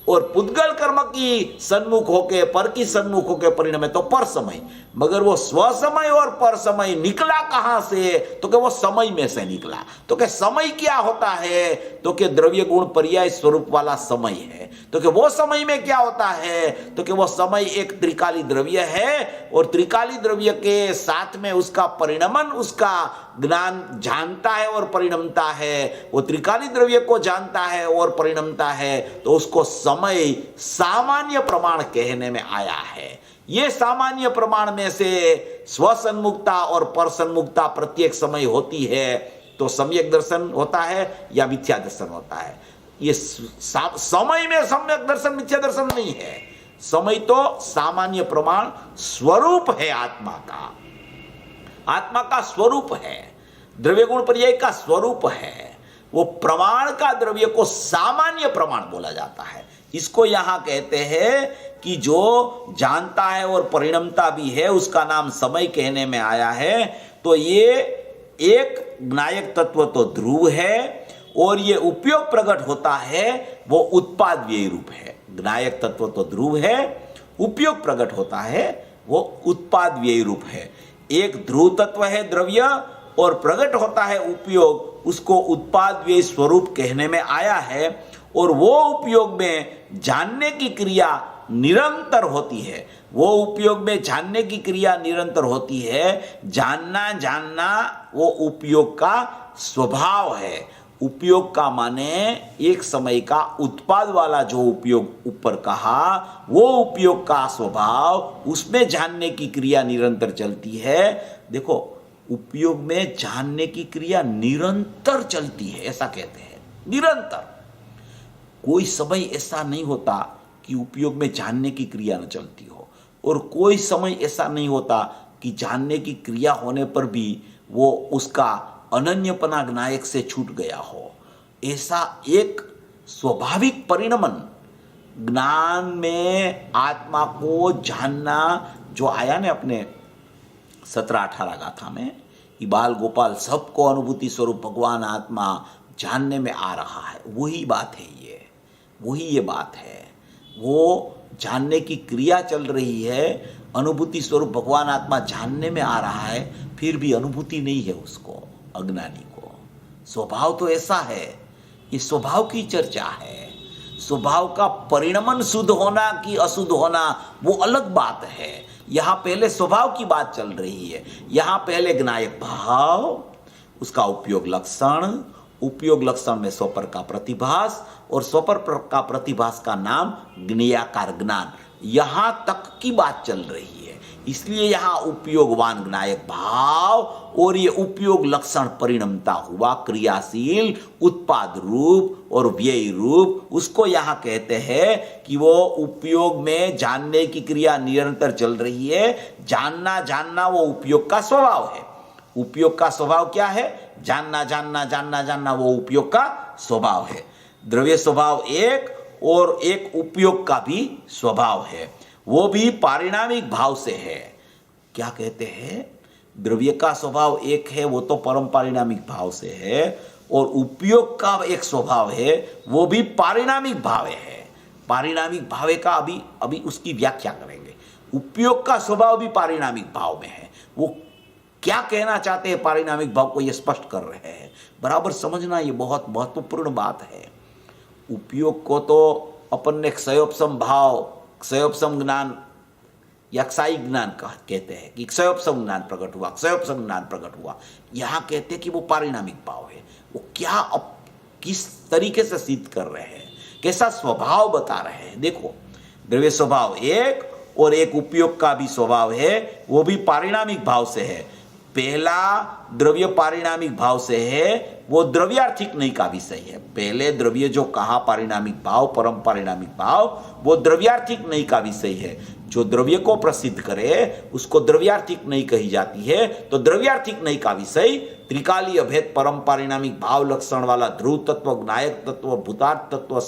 और पुद्गल कर्म की सन्मुख होके, पर की सन्मुख होके परिणमे तो पर समय। मगर वो स्व समय और पर समय निकला कहां से? तो कि वो समय में से निकला। तो कि समय क्या होता है? तो कि द्रव्य गुण पर्याय स्वरूप वाला समय है। तो कि वो समय में क्या होता है? तो कि वो समय एक त्रिकाली द्रव्य है, और त्रिकाली द्रव्य के साथ में उसका परिणमन, उसका ज्ञान जानता है और परिणमता है। वो त्रिकाली द्रव्य को जानता है और परिणमता है, तो उसको समय सामान्य प्रमाण कहने में आया है। ये सामान्य प्रमाण में से स्वसन्मुखता और परसन्मुखता प्रत्येक समय होती है, तो सम्यक दर्शन होता है या मिथ्या दर्शन होता है। ये समय में सम्यक दर्शन मिथ्या दर्शन नहीं है। समय तो सामान्य प्रमाण स्वरूप है आत्मा का, आत्मा का स्वरूप है, द्रव्य गुण पर्याय का स्वरूप है। वो प्रमाण का द्रव्य को सामान्य प्रमाण बोला जाता है। इसको यहां कहते हैं कि जो जानता है और परिणमता भी है, उसका नाम समय कहने में आया है। तो ये एक ज्ञायक तत्व तो ध्रुव है, और ये उपयोग प्रकट होता है वो उत्पाद व्यय रूप है। ज्ञायक तत्व तो ध्रुव है, उपयोग प्रकट होता है वो उत्पाद व्यय रूप है। एक ध्रुव तत्व है द्रव्य, और प्रकट होता है उपयोग, उसको उत्पाद व्यय स्वरूप कहने में आया है। और वो उपयोग में जानने की क्रिया निरंतर होती है। वो उपयोग में जानने की क्रिया निरंतर होती है। जानना वो उपयोग का स्वभाव है। उपयोग का माने एक समय का उत्पाद वाला जो उपयोग ऊपर कहा, वो उपयोग का स्वभाव, उसमें जानने की क्रिया निरंतर चलती है। देखो, उपयोग में जानने की क्रिया निरंतर चलती है, ऐसा कहते हैं, निरंतर। कोई समय ऐसा नहीं होता कि उपयोग में जानने की क्रिया न चलती हो, और कोई समय ऐसा नहीं होता कि जानने की क्रिया होने पर भी वो उसका अनन्यपना ज्ञायक से छूट गया हो। ऐसा एक स्वाभाविक परिणमन ज्ञान में आत्मा को जानना जो आया ने अपने 17-18 गाथा में, कि बाल गोपाल सबको अनुभूति स्वरूप भगवान आत्मा जानने में आ रहा है, वही बात है ये, वही ये बात है। वो जानने की क्रिया चल रही है, अनुभूति स्वरूप भगवान आत्मा जानने में आ रहा है, फिर भी अनुभूति नहीं है उसको, अज्ञानी को। स्वभाव तो ऐसा है, ये स्वभाव की चर्चा है। स्वभाव का परिणमन शुद्ध होना कि अशुद्ध होना वो अलग बात है, यहां पहले स्वभाव की बात चल रही है। यहां पहले ज्ञायक भाव, उसका उपयोग लक्षण में स्वपर का प्रतिभास और स्वपर का प्रतिभास का नाम ज्ञेयाकार ज्ञान, यहां तक की बात चल रही है। इसलिए यहां उपयोगवान ज्ञायक भाव और ये उपयोग लक्षण परिणमता हुआ क्रियाशील उत्पाद रूप और व्यय रूप, उसको यहां कहते हैं कि वो उपयोग में जानने की क्रिया निरंतर चल रही है। जानना वो उपयोग का स्वभाव है। उपयोग का स्वभाव क्या है? जानना वो उपयोग का स्वभाव है। द्रव्य स्वभाव एक और एक उपयोग का भी स्वभाव है, वो भी पारिणामिक भाव से है। क्या कहते हैं? द्रव्य का स्वभाव एक है, वो तो परम पारिणामिक भाव से है, और उपयोग का एक स्वभाव है, वो भी पारिणामिक भाव है। पारिणामिक भाव का अभी उसकी व्याख्या करेंगे। उपयोग का स्वभाव भी पारिणामिक भाव में है। वो क्या कहना चाहते हैं पारिणामिक भाव को, ये स्पष्ट कर रहे हैं। बराबर समझना, ये बहुत महत्वपूर्ण बात है। उपयोग को तो अपन ने क्षयोपशम भाव, क्षयोपशम ज्ञान या क्षयिक ज्ञान कहते हैं कि क्षयोपशम ज्ञान प्रकट हुआ, क्षयोपशम ज्ञान प्रकट हुआ। यहां कहते हैं कि वो पारिणामिक भाव है। वो क्या किस तरीके से सिद्ध कर रहे हैं, कैसा स्वभाव बता रहे हैं। देखो, द्रव्य स्वभाव एक और एक उपयोग का भी स्वभाव है, वो भी पारिणामिक भाव से है। पहला द्रव्य पारिणामिक भाव से है, वो द्रव्यार्थिक नहीं का विषय है। पहले द्रव्य जो कहा पारिणामिक भाव, परम पारिणामिक भाव, वो द्रव्यार्थिक नहीं का विषय है। जो द्रव्य को प्रसिद्ध करे उसको द्रव्यार्थिक नहीं कही जाती है। तो द्रव्यार्थिक नहीं का विषय त्रिकालीय भेद परम पारिणामिक भाव लक्षण वाला ध्रुव तत्व, ज्ञायक तत्व, भूतार्थ तत्व,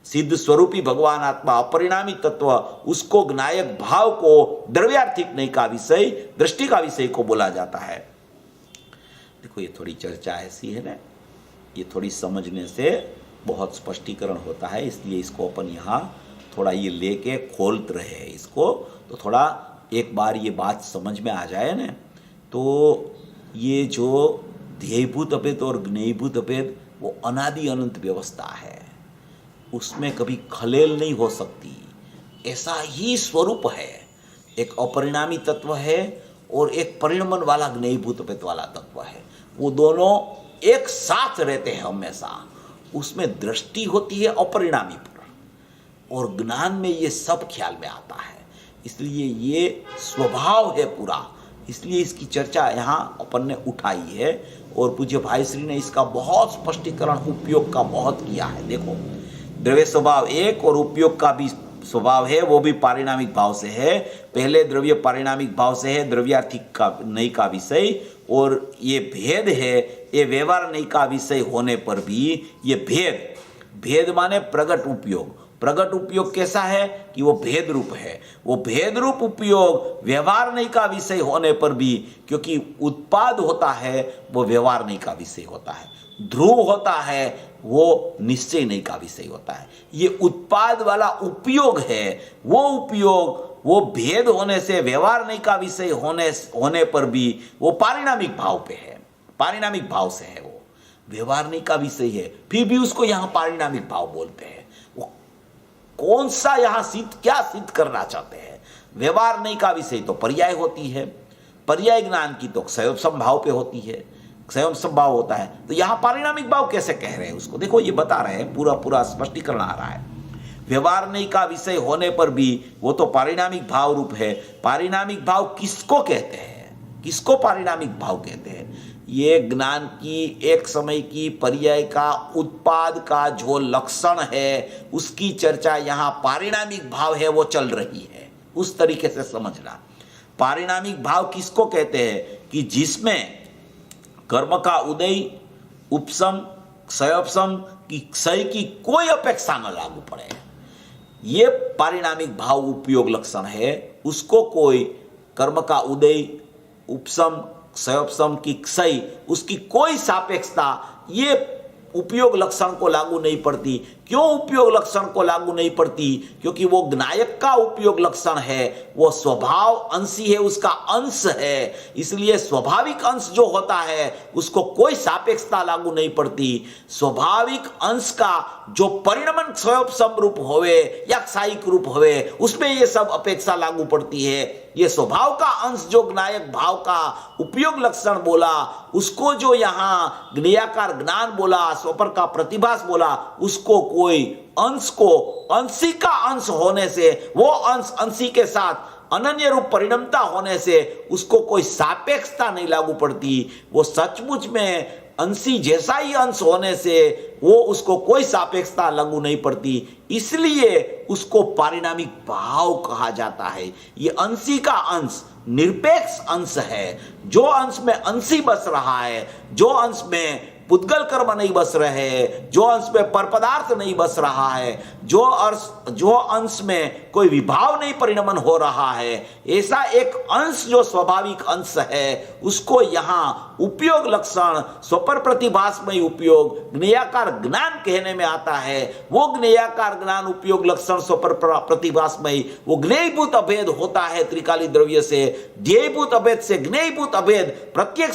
सिद्ध स्वरूपी भगवान आत्मा, अपरिणामी तत्व, उसको ज्ञायक भाव को द्रव्यार्थिक नहीं का विषय, दृष्टि का विषय को बोला जाता है। देखो, ये थोड़ी चर्चा ऐसी है ना, ये थोड़ी समझने से बहुत स्पष्टीकरण होता है। इसलिए इसको अपन यहाँ थोड़ा ये लेके खोलते रहे हैं इसको, तो थोड़ा एक बार ये बात समझ में आ जाए ना, तो ये जो ध्येयभूत अभेद और ज्ञेयभूत अभेद वो अनादि अनंत व्यवस्था है, उसमें कभी खलेल नहीं हो सकती। ऐसा ही स्वरूप है। एक अपरिणामी तत्व है और एक परिणमन वाला ज्ञेयभूत अभेद वाला तत्व है। वो दोनों एक साथ रहते हैं हमेशा। उसमें दृष्टि होती है अपरिणामी पर, और ज्ञान में ये सब ख्याल में आता है। इसलिए ये स्वभाव है पूरा। इसलिए इसकी चर्चा यहाँ अपन ने उठाई है, और पूज्य भाई श्री ने इसका बहुत स्पष्टीकरण उपयोग का बहुत किया है। देखो, द्रव्य स्वभाव एक और उपयोग का भी स्वभाव है, वो भी पारिणामिक भाव से है। पहले द्रव्य पारिणामिक भाव से है, द्रव्यार्थिक का नहीं का विषय, और ये भेद है, ये व्यवहार नहीं का विषय होने पर भी ये भेद माने प्रगट उपयोग। प्रगट उपयोग कैसा है कि वो भेद रूप है। वो भेद रूप उपयोग व्यवहार नहीं का विषय होने पर भी, क्योंकि उत्पाद होता है वो व्यवहार नहीं का विषय होता है, ध्रुव होता है वो निश्चय नहीं का विषय होता है। ये उत्पाद वाला उपयोग है, वो उपयोग वो भेद होने से व्यवहार नहीं का विषय होने पर भी वो पारिणामिक भाव पे है, पारिणामिक भाव से है। वो व्यवहार नहीं का विषय है, फिर भी उसको यहाँ पारिणामिक भाव बोलते हैं। वो कौन सा यहाँ क्या सिद्ध करना चाहते हैं? व्यवहार नहीं का विषय तो पर्याय होती है, पर्याय ज्ञान की तो क्षयोपशम भाव पे होती है, क्षयोपशम भाव होता है। तो यहाँ पारिणामिक भाव कैसे कह रहे हैं उसको? देखो, ये बता रहे हैं, पूरा स्पष्टीकरण आ रहा है। व्यवहार नहीं का विषय होने पर भी वो तो पारिणामिक भाव रूप है। पारिणामिक भाव किसको कहते हैं? किसको पारिणामिक भाव कहते हैं? ये ज्ञान की एक समय की पर्याय का उत्पाद का जो लक्षण है, उसकी चर्चा यहाँ पारिणामिक भाव है वो चल रही है। उस तरीके से समझना। पारिणामिक भाव किसको कहते हैं? कि जिसमें कर्म का उदय, उपशम, क्षयोपशम की क्षय की कोई अपेक्षा न लागू पड़े, ये पारिणामिक भाव उपयोग लक्षण है। उसको कोई कर्म का उदय, उपशम, क्षयोपशम की क्षय, उसकी कोई सापेक्षता ये उपयोग लक्षण को लागू नहीं पड़ती, क्यों उपयोग लक्षण को लागू नहीं पड़ती? क्योंकि वो ज्ञायक का उपयोग लक्षण है, वो स्वभाव अंशी है, उसका अंश है, इसलिए स्वाभाविक अंश जो होता है उसको कोई सापेक्षता लागू नहीं पड़ती। स्वाभाविक अंश का जो परिणमन स्वयं रूप होवे या क्षयिक रूप होवे उसमें ये सब अपेक्षा लागू पड़ती है। ये स्वभाव का अंश जो ज्ञायक भाव का उपयोग लक्षण बोला, उसको जो यहाँ ज्ञेयाकार ज्ञान बोला, स्वपर का प्रतिभास बोला, उसको कोई अंश को अंशी का अंश होने से, वो अंश अंशी के साथ अनन्य रूप परिणमता होने से उसको कोई सापेक्षता नहीं लागू पड़ती। वो सचमुच में अंशी जैसा ही अंश होने से वो उसको कोई सापेक्षता लागू नहीं पड़ती, इसलिए उसको पारिणामिक भाव कहा जाता है। ये अंशी का अंश निरपेक्ष अंश है। जो अंश में अंशी बस रहा है, जो अंश में पुद्गल कर्म नहीं बस रहे, जो अंश में परपदार्थ नहीं बस रहा है, जो अंश में कोई विभाव नहीं परिणमन हो रहा है, ऐसा एक अंश जो स्वाभाविक अंश है उसको यहाँ उपयोग लक्षण स्वपर प्रतिभासमय उपयोग ज्ञेयाकार ज्ञान कहने में आता है। वो ज्ञेयाकार ज्ञान उपयोग लक्षण स्वपर प्रतिभासमय वो ज्ञेयभूत अभेद होता है त्रिकाली द्रव्य से। ध्येयभूत अभेद से ज्ञेयभूत अभेद प्रत्येक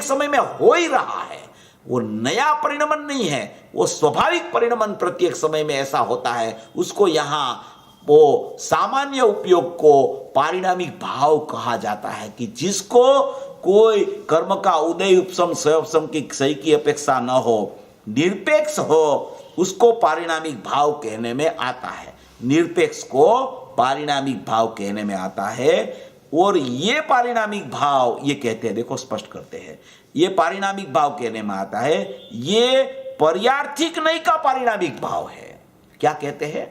समय में हो ही रहा है। वो नया परिणमन नहीं है, वो स्वाभाविक परिणमन प्रत्येक समय में ऐसा होता है। उसको यहाँ वो सामान्य उपयोग को पारिणामिक भाव कहा जाता है कि जिसको कोई कर्म का उदय उपशम स्वयं की क्षय की अपेक्षा न हो, निरपेक्ष हो, उसको पारिणामिक भाव कहने में आता है। निरपेक्ष को पारिणामिक भाव कहने में आता है। और ये पारिणामिक भाव ये कहते हैं, देखो स्पष्ट करते हैं, ये पारिणामिक भाव कहने में आता है, ये पर्यार्थिक नहीं का पारिणामिक भाव है। क्या कहते हैं?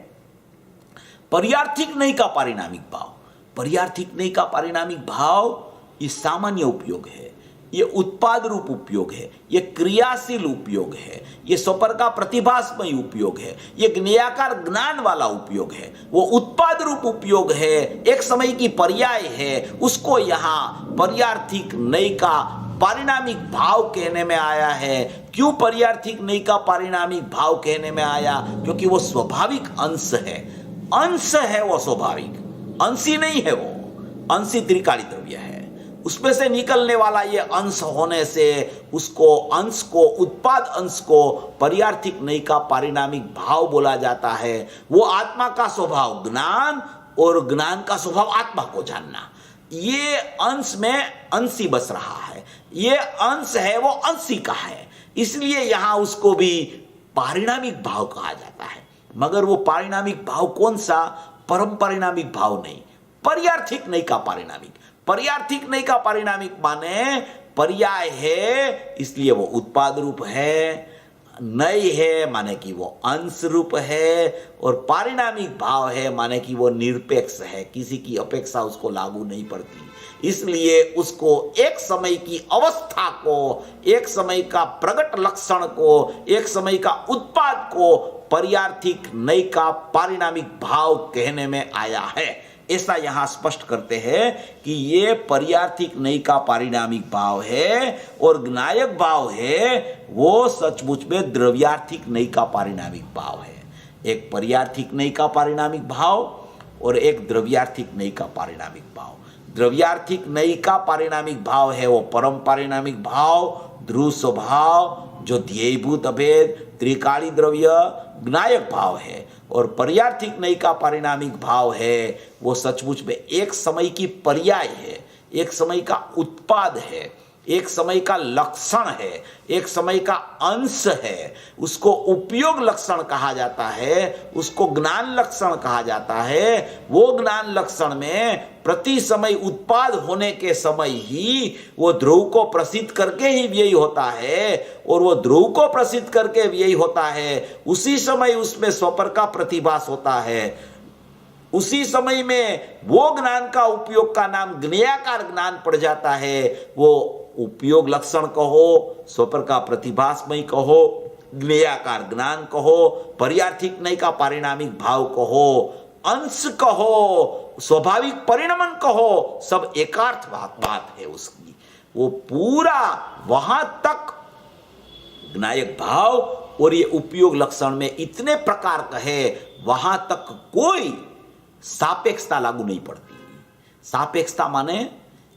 पर्यार्थिक नहीं का पारिणामिक भाव। पर्यार्थिक नहीं का पारिणामिक भाव ये सामान्य उपयोग है, ये उत्पाद रूप उपयोग है, ये क्रियाशील उपयोग है, ये स्वपर का प्रतिभासमय उपयोग है, ये ज्ञेयाकार ज्ञान वाला उपयोग है, वो उत्पाद रूप उपयोग है, एक समय की पर्याय है। उसको यहाँ पर्यार्थिक नई का पारिणामिक भाव कहने में आया है। क्यों पर्यार्थिक नई का पारिणामिक भाव कहने में आया? क्योंकि वो स्वाभाविक अंश है। अंश है वो स्वाभाविक, अंशी नहीं है। वो अंशी त्रिकाली द्रव्य है, उसमें से निकलने वाला ये अंश होने से उसको अंश को उत्पाद अंश को पर्यार्थिक नई का पारिणामिक भाव बोला जाता है। वो आत्मा का स्वभाव ज्ञान और ज्ञान का स्वभाव आत्मा को जानना, ये अंश में अंशी बस रहा है, ये अंश है वो अंशी का है, इसलिए यहां उसको भी पारिणामिक भाव कहा जाता है। मगर वो पारिणामिक भाव कौन सा? परम पारिणामिक भाव नहीं, पर्यार्थिक नई का पारिणामिक। पर्यार्थिक नई का पारिणामिक माने पर्याय है इसलिए वो उत्पाद रूप है, नई है माने कि वो अंश रूप है, और पारिणामिक भाव है माने कि वो निरपेक्ष है, किसी की अपेक्षा उसको लागू नहीं पड़ती। इसलिए उसको एक समय की अवस्था को, एक समय का प्रगट लक्षण को, एक समय का उत्पाद को पर्यार्थिक नई का पारिणामिक भाव कहने में आया है। ऐसा यहां स्पष्ट करते हैं कि ये पर्यार्थिक नई का पारिणामिक भाव है, और ज्ञायक भाव है वो सचमुच में द्रव्यार्थिक नई का पारिणामिक भाव है। एक पर्यार्थिक नई का पारिणामिक भाव और एक द्रव्यार्थिक नई का पारिणामिक भाव। द्रव्यार्थिक नई का पारिणामिक भाव है वो परम पारिणामिक भाव, ध्रुव स्वभाव जो ध्येयभूत अभेद त्रिकाली द्रव्य ज्ञायक भाव है, और पर्यार्थिक नई का पारिणामिक भाव है वो सचमुच में एक समय की पर्याय है, एक समय का उत्पाद है, एक समय का लक्षण है, एक समय का अंश है। उसको उपयोग लक्षण कहा जाता है, उसको ज्ञान लक्षण कहा जाता है। वो ज्ञान लक्षण में प्रति समय उत्पाद होने के समय ही वो ध्रुव को प्रसिद्ध करके ही व्यय होता है, और वो ध्रुव को प्रसिद्ध करके व्यय होता है उसी समय उसमें स्वपर का प्रतिभास होता है। उसी समय में वो ज्ञान का उपयोग का नाम ज्ञेयाकार ज्ञान पड़ जाता है। वो उपयोग लक्षण कहो, स्वपर का प्रतिभासमय कहो, ज्ञेयाकार ज्ञान कहो, पर्यार्थिक नई का पारिणामिक भाव कहो, अंश कहो, स्वाभाविक परिणमन कहो, सब एकार्थ बात है उसकी। वो पूरा वहां तक ज्ञायक भाव और ये उपयोग लक्षण में इतने प्रकार का है, वहां तक कोई सापेक्षता लागू नहीं पड़ती। सापेक्षता माने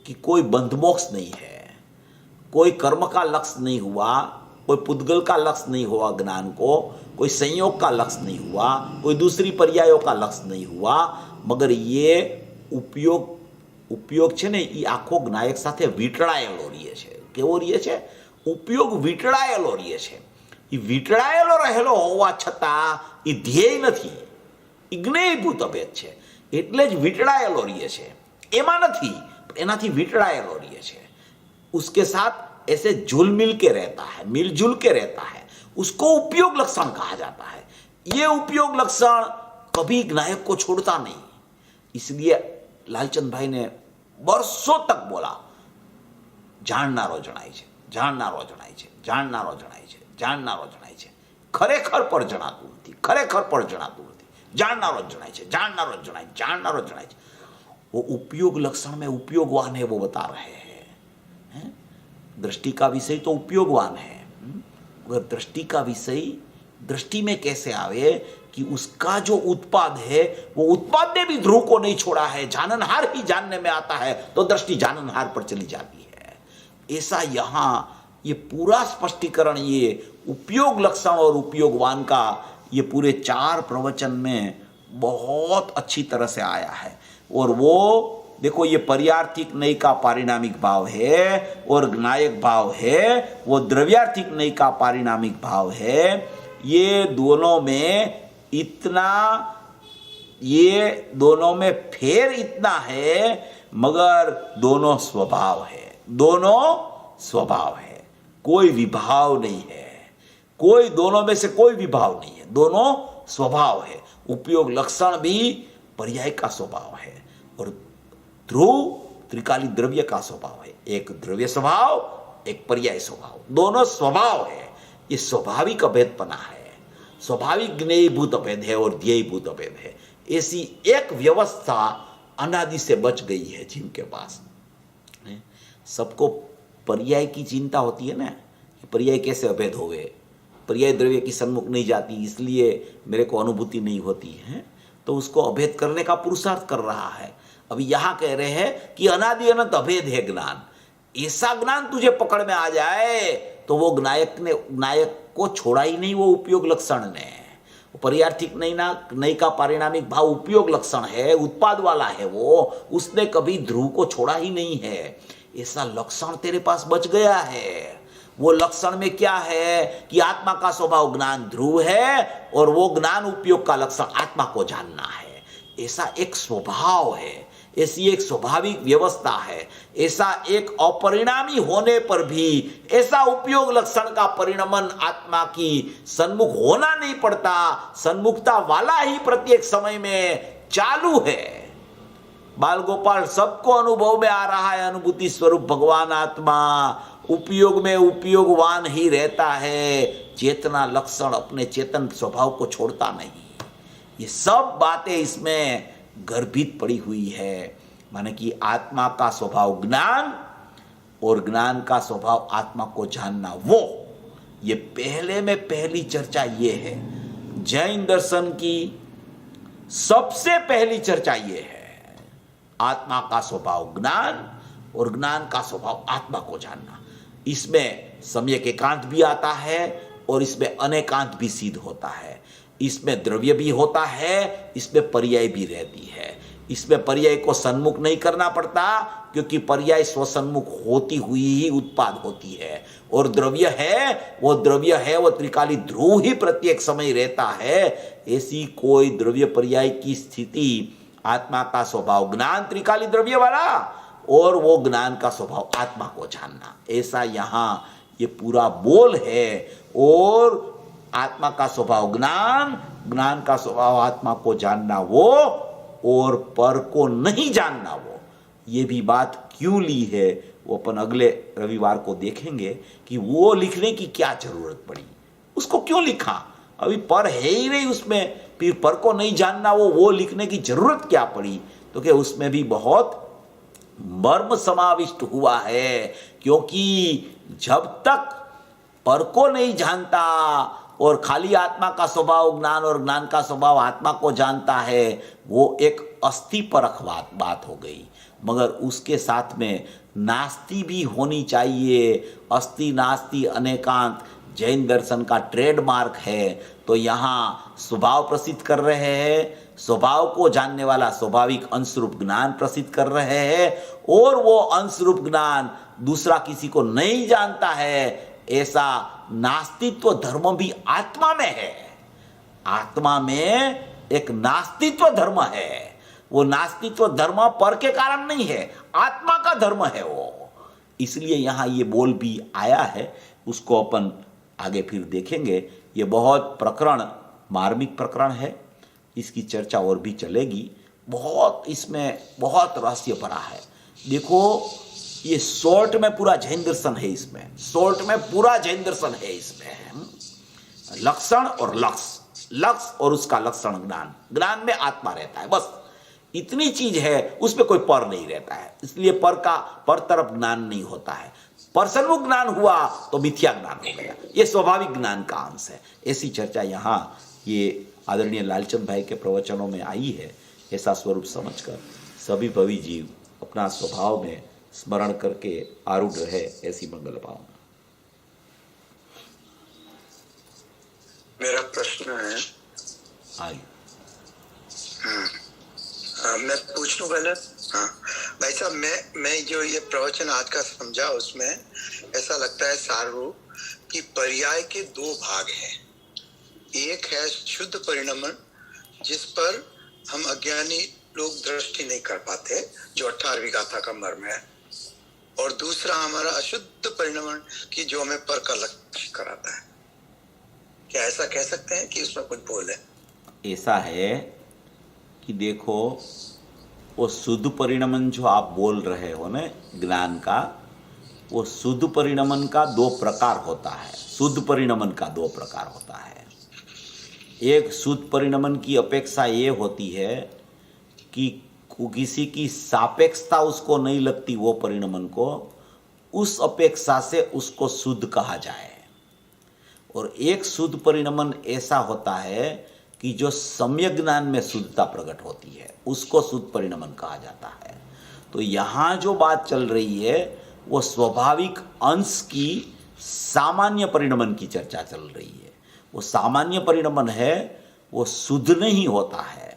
कि कोई बंधमोक्ष नहीं है, कोई कर्म का लक्ष्य नहीं हुआ, कोई पुद्गल का लक्ष्य नहीं हुआ ज्ञान को, कोई संयोग का लक्ष्य नहीं हुआ, कोई दूसरी पर्यायों का लक्ष्य नहीं हुआ, मगर ये ઉપયોગ છે ને એ આખો જ્ઞાયક સાથે વીંટળાયેલો રહે છે। કેવો રહે છે? ઉપયોગ વીંટળાયેલો રહે છે। એ વીંટળાયેલો રહેલો હોવા છતાં એ ધ્યેય નથી, એ જ્ઞેયભૂત અભેદ છે, એટલે જ વીંટળાયેલો રહે છે। એમાં નથી, એનાથી વીંટળાયેલો રહે છે। उसके साथ ऐसे जुल मिल के रहता है, मिलजुल के रहता है, उसको उपयोग लक्षण कहा जाता है। ये उपयोग लक्षण कभी ज्ञायक को छोड़ता नहीं। इसलिए लालचंद भाई ने वर्षों तक बोला, जाणनारो जणाय छे, जाणनारो जणाय छे, जाणनारो जणाय छे, जाणनारो जणाय छे। खरेखर पर जणातुं नथी, खरेखर पर जणातुं नथी, जाणनारो जणाय छे, जाणनारो जणाय, जाणनारो जणाय छे। वो उपयोग लक्षण में उपयोगवान है, वो बता रहे हैं। दृष्टि का विषय तो उपयोगवान है, मगर दृष्टि का विषय दृष्टि में कैसे आवे कि उसका जो उत्पाद है वो उत्पाद ने भी ध्रुव को नहीं छोड़ा है। जाननहार ही जानने में आता है तो दृष्टि जाननहार पर चली जाती है। ऐसा यहाँ ये पूरा स्पष्टीकरण ये उपयोग लक्षण और उपयोगवान का ये पूरे 4 प्रवचन में बहुत अच्छी तरह से आया है। और वो देखो, ये पर्यार्थिक नई का पारिणामिक भाव है और ज्ञायक भाव है, वो द्रव्यार्थिक नई का पारिणामिक भाव है। ये दोनों में इतना, ये दोनों में फेर इतना है, मगर दोनों स्वभाव है, दोनों स्वभाव है, कोई विभाव नहीं है, कोई दोनों में से कोई विभाव नहीं है, दोनों स्वभाव है। उपयोग लक्षण भी पर्याय का स्वभाव है और ध्रुव त्रिकाली द्रव्य का स्वभाव है। एक द्रव्य स्वभाव, एक पर्याय स्वभाव, दोनों स्वभाव है। ये स्वाभाविक अभेदपना है, स्वाभाविक ज्ञेयभूत अभेद है और ध्येयभूत अभेद है। ऐसी एक व्यवस्था अनादि से बच गई है जिनके पास। सबको पर्याय की चिंता होती है ना, कि पर्याय कैसे अभेद होवे, पर्याय द्रव्य की सन्मुख नहीं जाती इसलिए मेरे को अनुभूति नहीं होती है, तो उसको अभेद करने का पुरुषार्थ कर रहा है। अभी यहाँ कह रहे हैं कि अनादि अनंत अभेद है ज्ञान। ऐसा ज्ञान तुझे पकड़ में आ जाए तो वो ज्ञायक को छोड़ा ही नहीं, वो उपयोग लक्षण ने। पर्यार्थिक नई का पारिणामिक भाव उपयोग लक्षण है, उत्पाद वाला है वो, उसने कभी ध्रुव को छोड़ा ही नहीं है। ऐसा लक्षण तेरे पास बच गया है। वो लक्षण में क्या है कि आत्मा का स्वभाव ज्ञान ध्रुव है और वो ज्ञान उपयोग का लक्षण आत्मा को जानना है। ऐसा एक स्वभाव है, ऐसी एक स्वाभाविक व्यवस्था है। ऐसा एक अपरिणामी होने पर भी ऐसा उपयोग लक्षण का परिणमन आत्मा की सन्मुख होना नहीं पड़ता, सन्मुखता वाला ही प्रत्येक समय में चालू है। बाल गोपाल सबको अनुभव में आ रहा है, अनुभूति स्वरूप भगवान आत्मा उपयोग में उपयोगवान ही रहता है। चेतना लक्षण अपने चेतन स्वभाव को छोड़ता नहीं। ये सब बातें इसमें गर्भित पड़ी हुई है। माने कि आत्मा का स्वभाव ज्ञान और ज्ञान का स्वभाव आत्मा को जानना, वो ये पहले में पहली चर्चा ये है। जैन दर्शन की सबसे पहली चर्चा ये है, आत्मा का स्वभाव ज्ञान और ज्ञान का स्वभाव आत्मा को जानना। इसमें सम्यक एकांत भी आता है और इसमें अनेकांत भी सिद्ध होता है। इसमें द्रव्य भी होता है, इसमें पर्याय भी रहती है। इसमें पर्याय को सन्मुख नहीं करना पड़ता, क्योंकि पर्याय स्वसन्मुख होती हुई ही उत्पाद होती है। और द्रव्य है, वो त्रिकाली ध्रुव ही प्रत्येक समय रहता है। ऐसी कोई द्रव्य पर्याय की स्थिति, आत्मा का स्वभाव ज्ञान त्रिकाली द्रव्य वाला और वो ज्ञान का स्वभाव आत्मा को जानना, ऐसा यहाँ ये पूरा बोल है। और आत्मा का स्वभाव ज्ञान, ज्ञान का स्वभाव आत्मा को जानना वो, और पर को नहीं जानना वो। ये भी बात क्यों ली है वो अपन अगले रविवार को देखेंगे कि वो लिखने की क्या जरूरत पड़ी, उसको क्यों लिखा। अभी पर है ही नहीं उसमें, फिर पर को नहीं जानना वो लिखने की जरूरत क्या पड़ी। तो क्या उसमें भी बहुत मर्म समाविष्ट हुआ है, क्योंकि जब तक पर को नहीं जानता और खाली आत्मा का स्वभाव ज्ञान और ज्ञान का स्वभाव आत्मा को जानता है, वो एक अस्थि परख बात हो गई। मगर उसके साथ में नास्ति भी होनी चाहिए। अस्थि नास्ति अनेकांत जैन दर्शन का ट्रेडमार्क है। तो यहाँ स्वभाव प्रसिद्ध कर रहे हैं, स्वभाव को जानने वाला स्वाभाविक अंशरूप ज्ञान प्रसिद्ध कर रहे हैं, और वो अंशरूप ज्ञान दूसरा किसी को नहीं जानता है। ऐसा नास्तित्व धर्म भी आत्मा में है। आत्मा में एक नास्तित्व धर्म है। वो नास्तित्व धर्म पर के कारण नहीं है, आत्मा का धर्म है वो। इसलिए यहाँ ये बोल भी आया है, उसको अपन आगे फिर देखेंगे। ये बहुत प्रकरण, मार्मिक प्रकरण है, इसकी चर्चा और भी चलेगी। बहुत इसमें बहुत रहस्य भरा है। देखो, ये शॉर्ट में पूरा जैन दर्शन है, इसमें शॉर्ट में पूरा जैन दर्शन है। इसमें लक्षण और लक्ष्य और उसका लक्षण ज्ञान, ज्ञान में आत्मा रहता है, बस इतनी चीज है। उसमें कोई पर नहीं रहता है, इसलिए पर तरफ ज्ञान नहीं होता है। परसन्मुख ज्ञान हुआ तो मिथ्या ज्ञान हो गया, ये स्वाभाविक ज्ञान का अंश है। ऐसी चर्चा यहाँ ये आदरणीय लालचंद भाई के प्रवचनों में आई है। ऐसा स्वरूप समझकर सभी भवी जीव अपना स्वभाव में स्मरण करके आरूढ़ रहे, ऐसी मंगल भावना। मेरा प्रश्न है, आइए मैं पूछ लूं पहले। हाँ भाई साहब, मैं जो ये प्रवचन आज का समझा, उसमें ऐसा लगता है सारूप कि पर्याय के दो भाग हैं। एक है शुद्ध परिणमन, जिस पर हम अज्ञानी लोग दृष्टि नहीं कर पाते, जो 18वीं गाथा का मर्म है, और दूसरा हमारा अशुद्ध परिणमन की जो हमें पर का लक्ष्य कराता है। क्या ऐसा कह सकते हैं कि उसमें कुछ बोल है? ऐसा है कि देखो, वो शुद्ध परिणमन जो आप बोल रहे हो ना ज्ञान का, वो शुद्ध परिणमन का दो प्रकार होता है। शुद्ध परिणमन का दो प्रकार होता है। एक शुद्ध परिणमन की अपेक्षा ये होती है कि किसी की सापेक्षता उसको नहीं लगती, वो परिणमन को, उस अपेक्षा से उसको शुद्ध कहा जाए। और एक शुद्ध परिणमन ऐसा होता है कि जो सम्यक ज्ञान में शुद्धता प्रकट होती है, उसको शुद्ध परिणमन कहा जाता है। तो यहाँ जो बात चल रही है वो स्वाभाविक अंश की सामान्य परिणमन की चर्चा चल रही है। वो सामान्य परिणमन है, वो शुद्ध नहीं होता है।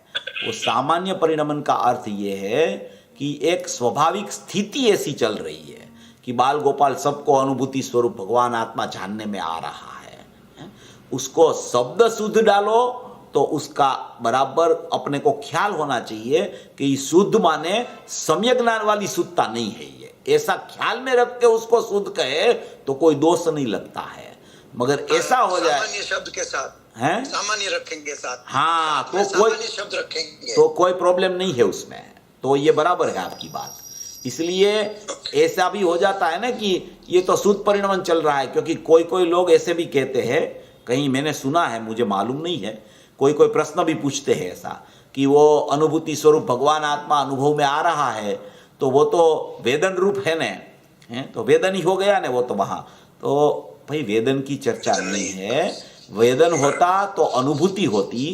वो सामान्य परिणमन का अर्थ ये है कि एक स्वाभाविक स्थिति ऐसी चल रही है कि बाल गोपाल सबको अनुभूति स्वरूप भगवान आत्मा जानने में आ रहा है। उसको शब्द शुद्ध डालो तो उसका बराबर अपने को ख्याल होना चाहिए कि शुद्ध माने सम्यक ज्ञान वाली शुद्धता नहीं है। ये ऐसा ख्याल में रख के उसको शुद्ध कहे तो कोई दोष नहीं लगता है। मगर ऐसा हो जाए सामान्य शब्द के साथ हैं, सामान्य रखेंगे साथ, हाँ, तो कोई शब्द रखेंगे तो कोई प्रॉब्लम नहीं है उसमें। तो ये बराबर है आपकी बात। इसलिए ऐसा भी हो जाता है ना कि ये तो शुद्ध परिणमन चल रहा है, क्योंकि कोई कोई लोग ऐसे भी कहते हैं, कहीं मैंने सुना है, मुझे मालूम नहीं है, कोई कोई प्रश्न भी पूछते हैं ऐसा कि वो अनुभूति स्वरूप भगवान आत्मा अनुभव में आ रहा है तो वो तो वेदन रूप है न, है तो वेदन ही हो गया न वो तो वहाँ। तो भाई वेदन की चर्चा नहीं है। वेदन होता तो अनुभूति होती,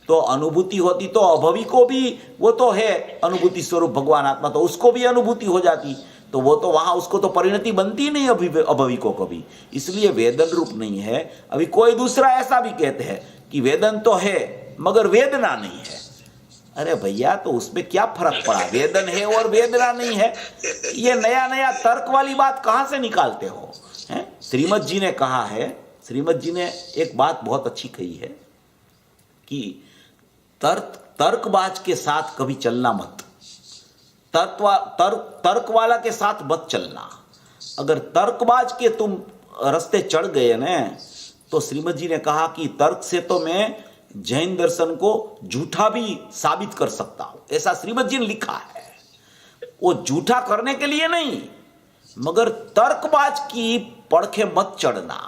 तो अनुभूति होती तो अभवी को भी वो तो है अनुभूति स्वरूप भगवान आत्मा, तो उसको भी अनुभूति हो जाती, तो वो तो वहाँ उसको तो परिणति बनती नहीं अभवी को कभी। इसलिए वेदन रूप नहीं है। अभी कोई दूसरा ऐसा भी कहते हैं कि वेदन तो है मगर वेदना नहीं है। अरे भैया, तो उसमें क्या फर्क पड़ा? वेदन है और वेदना नहीं है। ये नया नया तर्क वाली बात कहाँ से निकालते हो? हैं? श्रीमद जी ने कहा है, श्रीमद जी ने एक बात बहुत अच्छी कही है कि तर्कबाज के साथ कभी चलना मत, तर्क वाला के साथ मत चलना। अगर तर्कबाज के तुम रास्ते चढ़ गए ना, तो श्रीमद जी ने कहा कि तर्क से तो मैं जैन दर्शन को झूठा भी साबित कर सकता हूं, ऐसा श्रीमद जी ने लिखा है। वो झूठा करने के लिए नहीं, मगर तर्कबाज की पड़खे मत चढ़ना।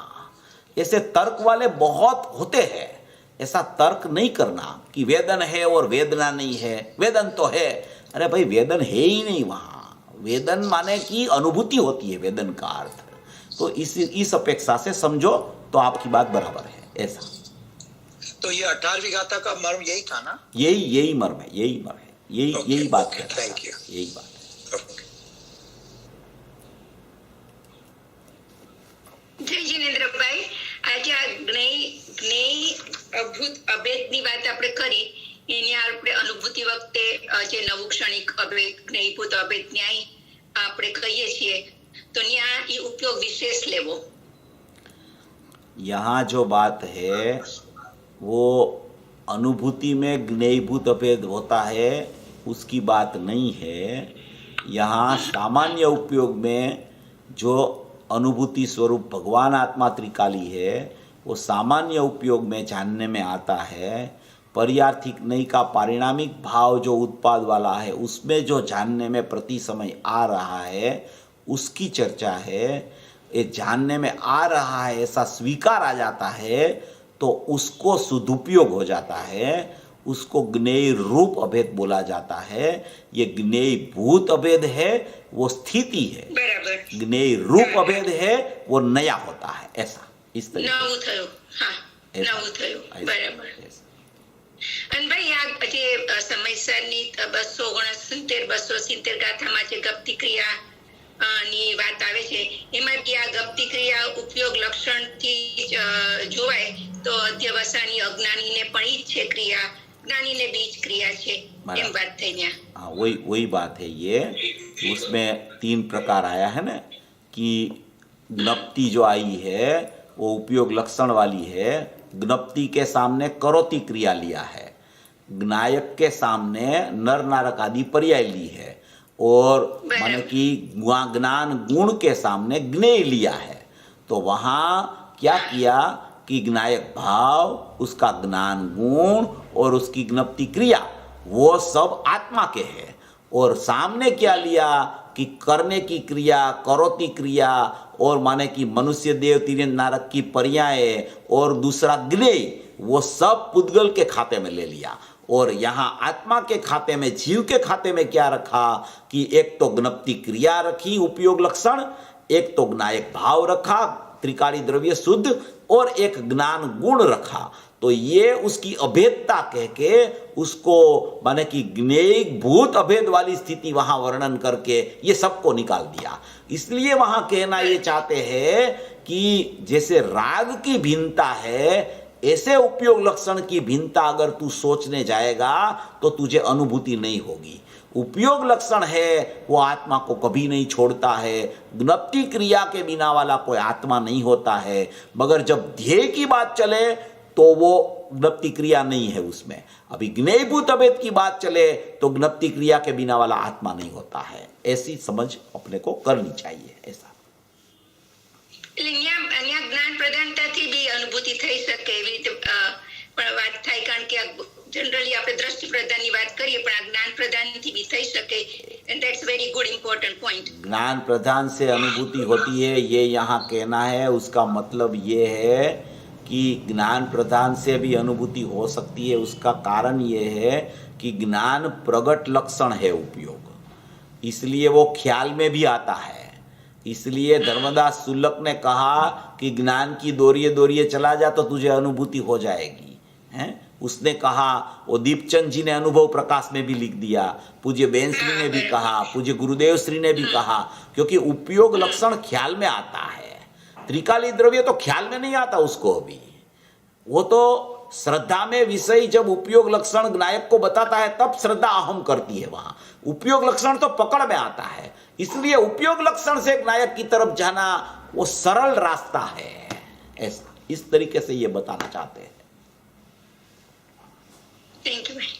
ऐसे तर्क वाले बहुत होते हैं, ऐसा तर्क नहीं करना कि वेदन है और वेदना नहीं है। वेदन तो है, अरे भाई वेदन है ही नहीं वहाँ। वेदन माने कि अनुभूति होती है वेदन का अर्थ। तो इस अपेक्षा से समझो तो आपकी बात बराबर है ऐसा। तो ये 18वीं गाथा का मर्म यही था ना? यही मर्म है, यही मर्म है, यही बात है। Thank you. यही बात है। જય જીનેન્દ્રભાઈ, આજે આ જ્ઞેય અભૂત અભેદની વાત આપણે કરી, એની આપણે અનુભૂતિ વખતે જે નવું ક્ષણિક અભેદ જ્ઞેયભૂત અભેદ ન્યાય આપણે કહીએ છીએ, તો ન્યા એ ઉપયોગ વિશેષ લેવો। यहाँ जो बात है वो अनुभूति में ज्ञेयभूत अभेद होता है, उसकी बात नहीं है। यहाँ सामान्य उपयोग में जो अनुभूति स्वरूप भगवान आत्मा त्रिकाली है वो सामान्य उपयोग में जानने में आता है। पर्यार्थिक नहीं का पारिणामिक भाव जो उत्पाद वाला है उसमें जो जानने में प्रति समय आ रहा है उसकी चर्चा है। ये जानने में आ रहा है ऐसा स्वीकार आ जाता है तो उसको सदुपयोग हो जाता है, उसको ज्ञेय रूप अभेद बोला जाता है। ये ज्ञेय भूत अभेद है वो स्थिति है, બરાબર। ज्ञेय रूप अभेद है वो नया होता है। ऐसा इस तरीके નવું થયું, હા, ऐसा- નવું થયું, ऐसा- બરાબર। ऐसा। અને ભાઈ આ જે સમયસરની 269 270 ગાથામાં જે ગપ્તિ ક્રિયા ની વાત આવે છે, એમાં બી આ ગપ્તિ ક્રિયા ઉપયોગ લક્ષણથી જોવાય તો અધ્યવસાની અજ્ઞાનીને પણ ઈ જ છે ક્રિયા, જ્ઞાનીને બી જ ક્રિયા છે, એમ વાત થઈ ત્યાં। हाँ वही बात है। ये उसमें 3 प्रकार आया है ना कि ज्ञप्ति जो आई है वो उपयोग लक्षण वाली है। ज्ञप्ति के सामने करोति क्रिया लिया है, ज्ञायक के सामने नर नारक आदि पर्याय ली है, और माने कि ज्ञान गुण के सामने ज्ञेय लिया है। तो वहाँ क्या किया कि ज्ञायक भाव, उसका ज्ञान गुण और उसकी ज्ञप्ति क्रिया वो सब आत्मा के है, और सामने क्या लिया कि करने की क्रिया, करोति क्रिया, और माने कि मनुष्य देव तिर्यन नारक की पर्याय और दूसरा ज्ञेय वो सब पुद्गल के खाते में ले लिया। और यहाँ आत्मा के खाते में, जीव के खाते में क्या रखा कि एक तो ज्ञप्ति क्रिया रखी उपयोग लक्षण, एक तो ज्ञायक भाव रखा त्रिकाली द्रव्य शुद्ध, और एक ज्ञान गुण रखा। तो ये उसकी अभेदता कह के उसको माने कि ज्ञेय भूत अभेद वाली स्थिति वहां वर्णन करके ये सबको निकाल दिया। इसलिए वहां कहना ये चाहते हैं कि जैसे राग की भिन्नता है ऐसे उपयोग लक्षण की भिन्नता अगर तू सोचने जाएगा तो तुझे अनुभूति नहीं होगी। उपयोग लक्षण है वो आत्मा को कभी नहीं छोड़ता है, ज्ञप्ति क्रिया के बिना वाला कोई आत्मा नहीं होता है। मगर जब ध्येय की बात चले तो वो ज्ञप्ति क्रिया नहीं है उसमें। अभी ज्ञेयभूत अभेद की बात चले तो ज्ञप्ति क्रिया के बिना वाला आत्मा नहीं होता है। ऐसी समझ अपने को करनी चाहिए। ऐसा એટલે ન્યા જ્ઞાન પ્રધાનતાથી બી અનુભૂતિ થઈ શકે એવી રીતે પણ વાત થાય, કારણ કે જનરલી આપણે દ્રષ્ટિ પ્રધાનની વાત કરીએ પણ આ જ્ઞાન પ્રધાનથી બી થઈ શકે, and that's very good important point. ज्ञान प्रधान से अनुभूति होती है ये यहाँ कहना है। उसका मतलब ये है कि ज्ञान प्रधान से भी अनुभूति हो सकती है। उसका कारण ये है कि ज्ञान प्रगट लक्षण है उपयोग, इसलिए वो ख्याल में भी आता है। इसलिए धर्मदास सुल्लक ने कहा कि ज्ञान की दोरिये दोरिये चला जा तो तुझे अनुभूति हो जाएगी, हैं? उसने कहा, वो दीपचंद जी ने अनुभव प्रकाश में भी लिख दिया, पूज्य बेंसरी ने भी कहा, पूज्य गुरुदेव श्री ने भी कहा, क्योंकि उपयोग लक्षण ख्याल में आता है। त्रिकाली द्रव्य तो ख्याल में नहीं आता उसको अभी, वो तो श्रद्धा में विषय जब उपयोग लक्षण ज्ञायक को बताता है तब श्रद्धा अहम करती है। वहां उपयोग लक्षण तो पकड़ में आता है, इसलिए उपयोग लक्षण से ज्ञायक की तरफ जाना वो सरल रास्ता है। ऐसा इस तरीके से ये बताना चाहते हैं। થેન્ક યુ ભાઈ।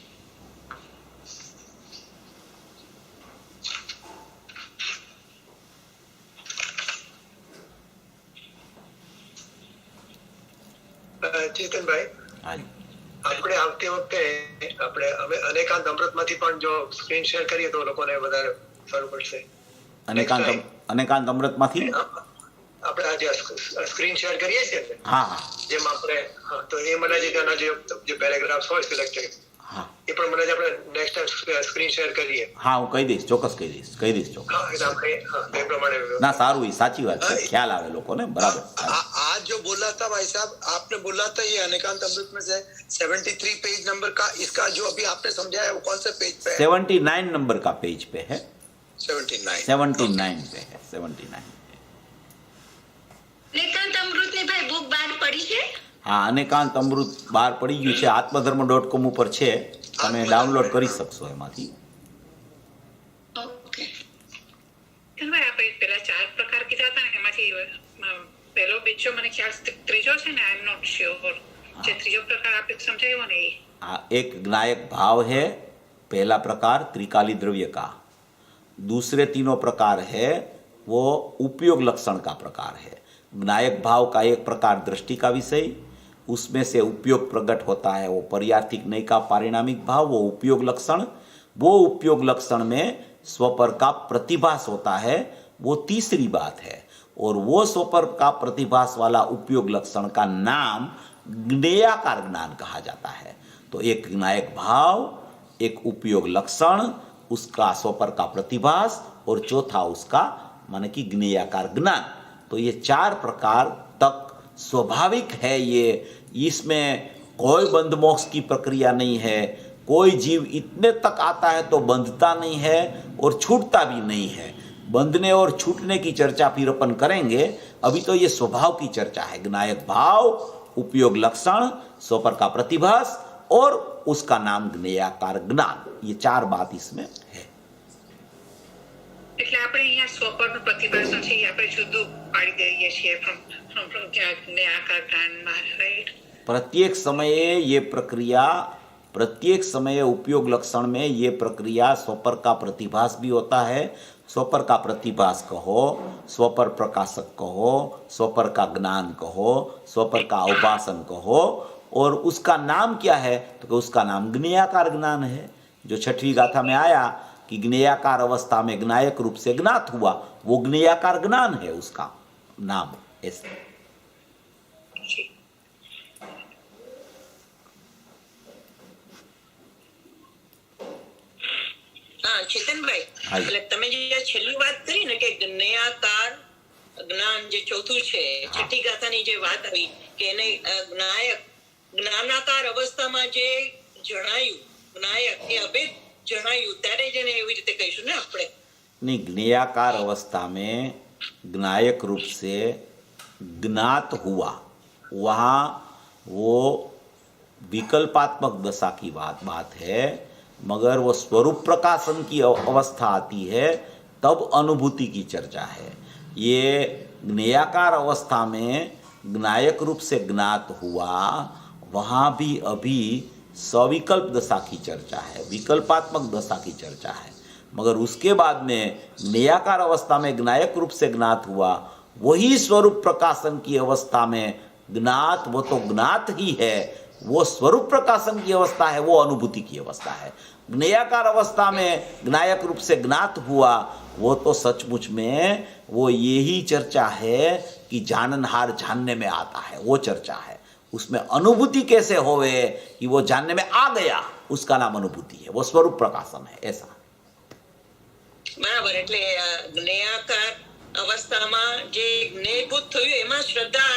ચેતનભાઈ, हाँ जी, આપણે આવતી વખતે આપણે હવે અનેકાંત અમૃતમાંથી પણ જો સ્ક્રીન શેર કરીએ તો લોકોને વધારે સારું પડશે। अनेकांत अमृतમાંથી આપણે આજે સ્ક્રીન શેર કરીએ છીએ ને, हाँ हाँ જેમ આપણે, હા, તો એ મને જે ત્યાંના જે પેરેગ્રાફ્સ હોય સિલેક્ટેડ, हाँ એ પણ મને આપણે નેક્સ્ટ સ્ક્રીન શેર કરીએ. હા, હું કહી દઈશ, ચોક્કસ કહી દઈશ ચોક્કસ. હા, એટલે આપણે તે પ્રમાણે ના, સારું, એ સાચી વાત છે, ખ્યાલ આવે લોકોને, બરાબર. आज जो बोला था भाई साहब, आपने बोला था ये अनेकांत अमृत में से 73 पेज नंबर का, इसका जो अभी आपने समझाया वो कौन से पेज पे है? 79 नंबर का पेज पे है. 79 पे है, 79. અનેકાંત અમૃતની ભાઈ બુક બહાર પડી છે? હા, અનેકાંત અમૃત બહાર પડી ગયું છે, આત્મધર્મ.com ઉપર છે, તમે ડાઉનલોડ કરી શકશો એમાંથી. ઓકે. ભાઈ આપણે પેલા 4 પ્રકાર કીધા હતા ને, એમાંથી પહેલો બીજો મને ખ્યાલ ત્રીજો છે ને, આઈ એમ નોટ શ્યોર. જે ત્રીજો પ્રકાર આપણે સમજાવ્યો ને, हाँ, एक ज्ञायक भाव है, पहला प्रकार त्रिकाली द्रव्य का. दूसरे तीनों प्रकार है वो उपयोग लक्षण का प्रकार है. ज्ञायक भाव का एक प्रकार दृष्टि का विषय, उसमें से उपयोग प्रकट होता है वो पर्यार्थिक नय का पारिणामिक भाव, वो उपयोग लक्षण. वो उपयोग लक्षण में स्वपर का प्रतिभास होता है, वो तीसरी बात है. और वो स्वपर का प्रतिभास वाला उपयोग लक्षण का नाम ज्ञेयाकार ज्ञान कहा जाता है. तो एक ज्ञायक भाव, एक उपयोग लक्षण, उसका स्वपर का प्रतिभास, और चौथा उसका माने कि ज्ञेयाकार ज्ञान. तो ये 4 प्रकार तक स्वाभाविक है. ये इसमें कोई बंध मोक्ष की प्रक्रिया नहीं है. कोई जीव इतने तक आता है तो बंधता नहीं है और छूटता भी नहीं है. बंधने और छूटने की चर्चा फिर अपन करेंगे, अभी तो ये स्वभाव की चर्चा है. ज्ञायक भाव, उपयोग लक्षण, स्वपर का प्रतिभास और उसका नाम ज्ञेयाकार ज्ञान, ये 4 बात इसमें है. એટલે આપણે અહીંયા સ્વપરનો પ્રતિભાસનો છે એ આપણે જુદું પાડી દઈએ છીએ from જ્ઞેયાકાર જ્ઞાનમાં, રાઈટ? प्रत्येक समय उपयोग लक्षण में ये प्रक्रिया स्वपर का प्रतिभास भी होता है. स्वपर का प्रतिभास कहो, स्वपर प्रकाशक कहो, स्वपर का ज्ञान कहो, स्वपर का अवभाषण कहो, और उसका नाम क्या है? तो उसका नाम ज्ञेयाकार ज्ञान है. जो 6वीं गाथा में आया कि ज्ञेयाकार अवस्था में ज्ञायक रूप से ज्ञात हुआ, वो ज्ञेयाकार ज्ञान है उसका नाम. ऐसे હા ચેતનભાઈ, એટલે તમે જે છેલ્લી વાત કરી ને કે જ્ઞેયાકાર જ્ઞાન જે ચોથું છે, છઠ્ઠી ગાથાની જે વાત આવી કે એને જ્ઞાનાકાર અવસ્થામાં જે જણાયું જ્ઞાયક એ અભેદ જણાયું, ત્યારે જ એને એવી રીતે કહીશું ને આપણે? नहीं, ज्ञेयाकार अवस्था में ज्ञायक रूप से ज्ञात हुआ, वहाँ वो विकल्पात्मक दशा की बात है. मगर वो स्वरूप प्रकाशन की अवस्था आती है तब अनुभूति की चर्चा है. ये ज्ञेयाकार अवस्था में ज्ञायक रूप से ज्ञात हुआ, वहाँ भी अभी सविकल्प दशा की चर्चा है, विकल्पात्मक दशा की चर्चा है. मगर उसके बाद में ज्ञेयाकार अवस्था में ज्ञायक रूप से ज्ञात हुआ, वही स्वरूप प्रकाशन की अवस्था में ज्ञात, वो तो ज्ञात ही है, वो स्वरूप प्रकाशन की अवस्था है, वो अनुभूति की अवस्था है. ज्ञेयाकार अवस्था में ज्ञायक रूप से ज्ञात हुआ, वो तो सचमुच में वो यही चर्चा है कि जाननहार जानने में आता है, वो चर्चा है. उसमें अनुभूति कैसे होवे कि वो जानने में आ गया, उसका नाम अनुभूति है, वो स्वरूप प्रकाशन है. ऐसा બરાબર. એટલે જ્ઞેયાકાર અવસ્થામાં જે જ્ઞેયભૂત થયું એમાં શ્રદ્ધા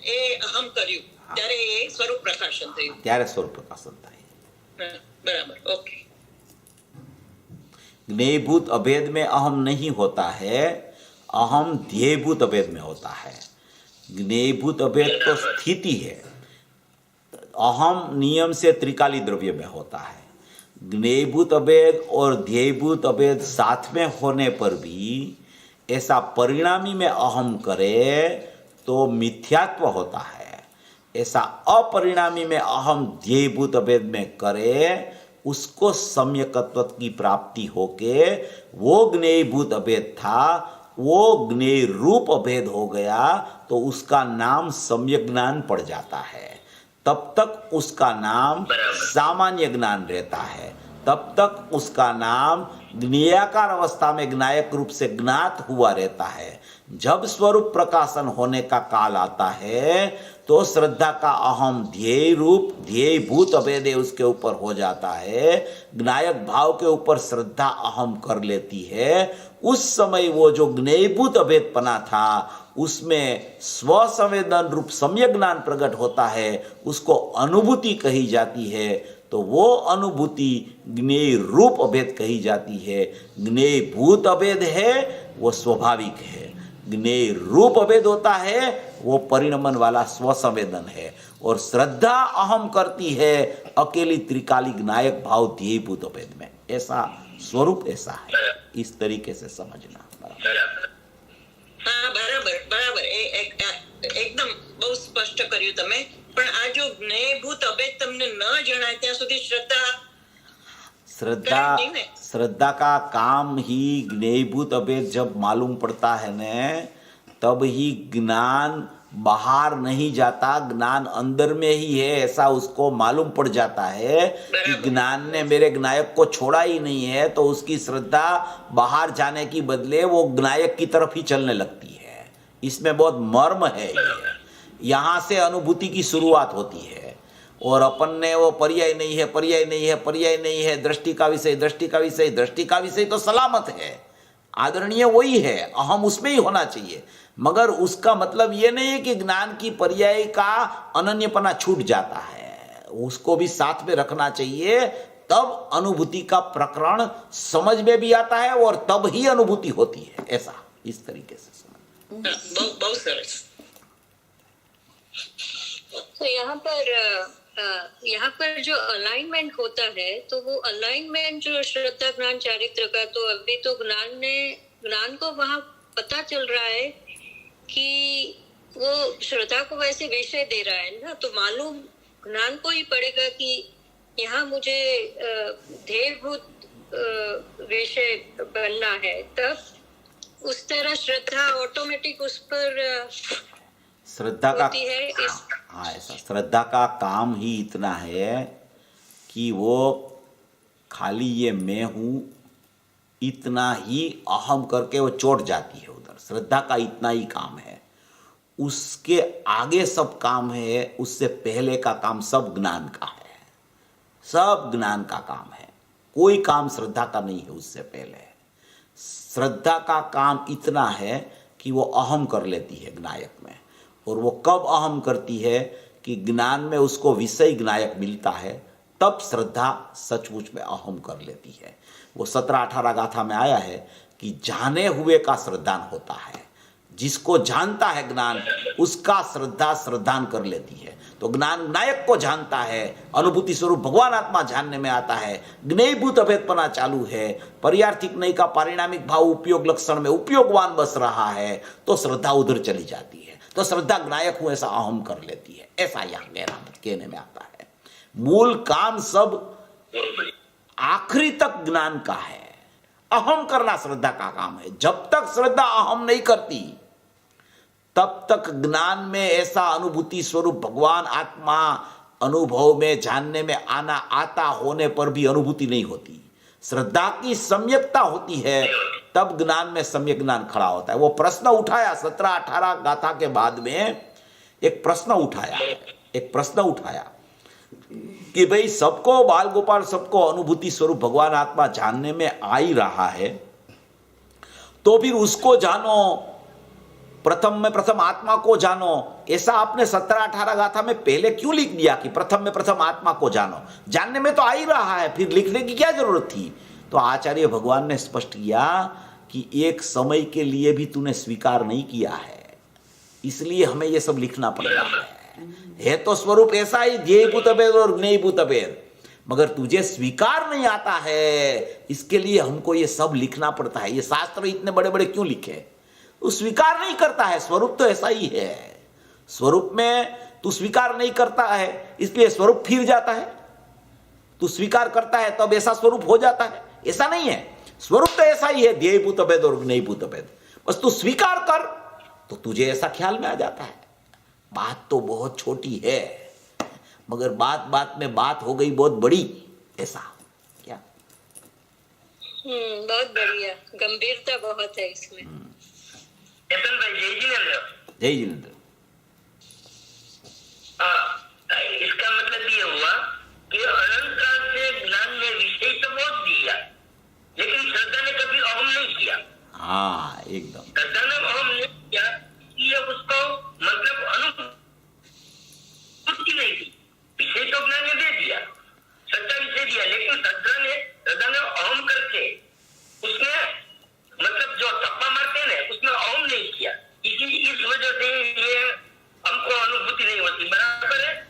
એ અહમ કર્યું, ત્યારે એ સ્વરૂપ પ્રકાશન થયું. ત્યારે સ્વરૂપ પ્રકાશન થાય. બરાબર, ઓકે. ज्ञेयभूत अभेद में अहम नहीं होता है, अहम ध्येयभूत अभेद में होता है. ज्ञेयभूत अभेद तो स्थिति है, अहम नियम से त्रिकाली द्रव्य में होता है. ज्ञेयभूत अभेद और ध्येयभूत अभेद साथ में होने पर भी ऐसा परिणामी में अहम करे तो मिथ्यात्व होता है. ऐसा अपरिणामी में अहम ध्येयभूत अभेद में करे, उसको सम्यकत्व की प्राप्ति होके वो ज्ञेयभूत अभेद था, वो ज्ञेय रूप अभेद हो गया, तो उसका नाम सम्यक ज्ञान पड़ जाता है. तब तक उसका नाम सामान्य ज्ञान रहता है. तब तक उसका नाम ज्ञेयाकार अवस्था में ज्ञायक रूप से ज्ञात हुआ रहता है। जब स्वरूप प्रकाशन होने का काल आता है तो श्रद्धा का अहम ध्येय रूप ध्येय भूत अभेद उसके ऊपर हो जाता है, ज्ञायक भाव के ऊपर श्रद्धा अहम कर लेती है। उस समय वो जो ज्ञेयभूत अभेदपना था उसमें स्वसंवेदन रूप सम्यक ज्ञान प्रकट होता है, उसको अनुभूति कही जाती है। तो वो अनुभूति ज्ञेय रूप अभेद कही जाती है। ज्ञेय भूत अभेद है वो स्वाभाविक है, ज्ञेय रूप अभेद होता है वो परिणमन वाला स्वसंवेदन है। और श्रद्धा अहम करती है अकेली त्रिकाली ज्ञायक भाव ध्येय भूत अभेद में। ऐसा स्वरूप ऐसा है, इस तरीके से समझना। હા બરાબર બરાબર એકદમ બહુ સ્પષ્ટ કર્યું તમે। પણ આ જો જ્ઞેયભૂત અભેદ તમને ન જણાય ત્યાં સુધી શ્રદ્ધા श्रद्धा का काम ही ज्ञेयभूत अभेद जब मालूम पड़ता है न तब ही ज्ञान बाहर नहीं जाता, ज्ञान अंदर में ही है ऐसा उसको मालूम पड़ जाता है कि ज्ञान ने मेरे ज्ञायक को छोड़ा ही नहीं है। तो उसकी श्रद्धा बाहर जाने की बदले वो ज्ञायक की तरफ ही चलने लगती है। इसमें बहुत मर्म है। यहाँ से अनुभूति की शुरुआत होती है। और अपन ने वो पर्याय नहीं है, पर्याय नहीं है, पर्याय नहीं है, दृष्टि का विषय, दृष्टि का विषय, दृष्टि का विषय तो सलामत है, आदरणीय वही है, अहम उसमें ही होना चाहिए। मगर उसका मतलब ये नहीं है कि ज्ञान की पर्याय का अनन्यपना छूट जाता है, उसको भी साथ में रखना चाहिए। तब अनुभूति का प्रकरण समझ में भी आता है और तब ही अनुभूति होती है। ऐसा इस तरीके से समझ। बहुत सरस। तो यहाँ पर जो अलाइनमेंट होता है तो वो अलाइनमेंट जो श्रद्धा ज्ञान चारित्र का, तो अभी तो ज्ञान को वहाँ पता चल रहा है कि वो श्रद्धा को वैसे विषय दे रहा है ना, तो मालूम ज्ञान को ही पड़ेगा कि यहाँ मुझे ध्येयभूत विषय बनना है। तब उस तरह श्रद्धा ऑटोमेटिक उस पर श्रद्धा का है। हाँ ऐसा श्रद्धा का काम ही इतना है कि वो खाली ये मैं हूँ इतना ही अहम करके वो चोट जाती है उधर। श्रद्धा का इतना ही काम है, उसके आगे सब काम है, उससे पहले का काम सब ज्ञान का है, सब ज्ञान का काम है, कोई काम श्रद्धा का नहीं है उससे पहले। श्रद्धा का काम इतना है कि वो अहम कर लेती है ज्ञायक में। और वो कब अहम करती है कि ज्ञान में उसको विषय ज्ञायक मिलता है, तब श्रद्धा सचमुच में अहम कर लेती है। वो 17-18 गाथा में आया है कि जाने हुए का श्रद्धान होता है, जिसको जानता है ज्ञान उसका श्रद्धा श्रद्धान कर लेती है। तो ज्ञान नायक को जानता है, अनुभूति स्वरूप भगवान आत्मा जानने में आता है, ज्ञेयभूत अभेदपना चालू है, पर्यार्थिक नहीं का पारिणामिक भाव उपयोग लक्षण में उपयोगवान बस रहा है, तो श्रद्धा उधर चली जाती है। तो श्रद्धा ज्ञायक हूं ऐसा अहम कर लेती है। ऐसा यहां कहने में आता है। मूल काम सब आखिरी तक ज्ञान का है, अहम करना श्रद्धा का काम है। जब तक श्रद्धा अहम नहीं करती तब तक ज्ञान में ऐसा अनुभूति स्वरूप भगवान आत्मा अनुभव में जानने में आना आता होने पर भी अनुभूति नहीं होती। श्रद्धा की सम्यकता होती है तब ज्ञान में सम्यक ज्ञान खड़ा होता है। वो प्रश्न उठाया 17-18 गाथा के बाद में एक प्रश्न उठाया कि भाई सबको बाल गोपाल सबको अनुभूति स्वरूप भगवान आत्मा जानने में आ ही रहा है, तो फिर उसको जानो, प्रथम में प्रथम आत्मा को जानो। ऐसा आपने 17-18 गाथा में पहले क्यों लिख दिया कि प्रथम में प्रथम आत्मा को जानो? जानने में तो आ ही रहा है, फिर लिखने की क्या जरूरत थी? तो आचार्य भगवान ने स्पष्ट किया कि एक समय के लिए भी तूने स्वीकार नहीं किया है, इसलिए हमें यह सब लिखना पड़ रहा है तो स्वरूप ऐसा ही ध्येयभूत अभेद और ज्ञेयभूत अभेद, मगर तुझे स्वीकार नहीं आता है, इसके लिए हमको ये सब लिखना पड़ता है। ये शास्त्र इतने बड़े बड़े क्यों लिखे? तू स्वीकार नहीं करता है, स्वरूप तो ऐसा ही है। स्वरूप में तू स्वीकार नहीं करता है, इसलिए स्वरूप फिर जाता है। तू स्वीकार करता है तब ऐसा स्वरूप हो जाता है, ऐसा नहीं है। स्वरूप तो ऐसा ही है, ध्येयभूत अभेद और ज्ञेयभूत अभेद। बस तू स्वीकार कर तो तुझे ऐसा ख्याल में आ जाता है। बात तो बहुत छोटी है, मगर बात बात में बात हो गई बहुत बड़ी। ऐसा क्या बहुत बढ़िया, गंभीरता बहुत है इसमें। चेतन भाई, जय जिनेन्द्र। जय जिनेन्द्र। इसका मतलब ये हुआ कि अनंत काल से ज्ञान ने विषय तो बहुत दिया, लेकिन श्रद्धा ने कभी अहम नहीं किया। हाँ, एकदम। श्रद्धा ने अहम नहीं किया, ये उसको मतलब अनुभूति नहीं थी। विषय तो ज्ञान ने दे दिया, श्रद्धा विषय दिया, लेकिन श्रद्धा ने अहम करके उसने मतलब जो थप्पा मारते हैं ना, उसने अहम नहीं किया। इस वजह से ये हमको अनुभूति नहीं होती। बराबर है?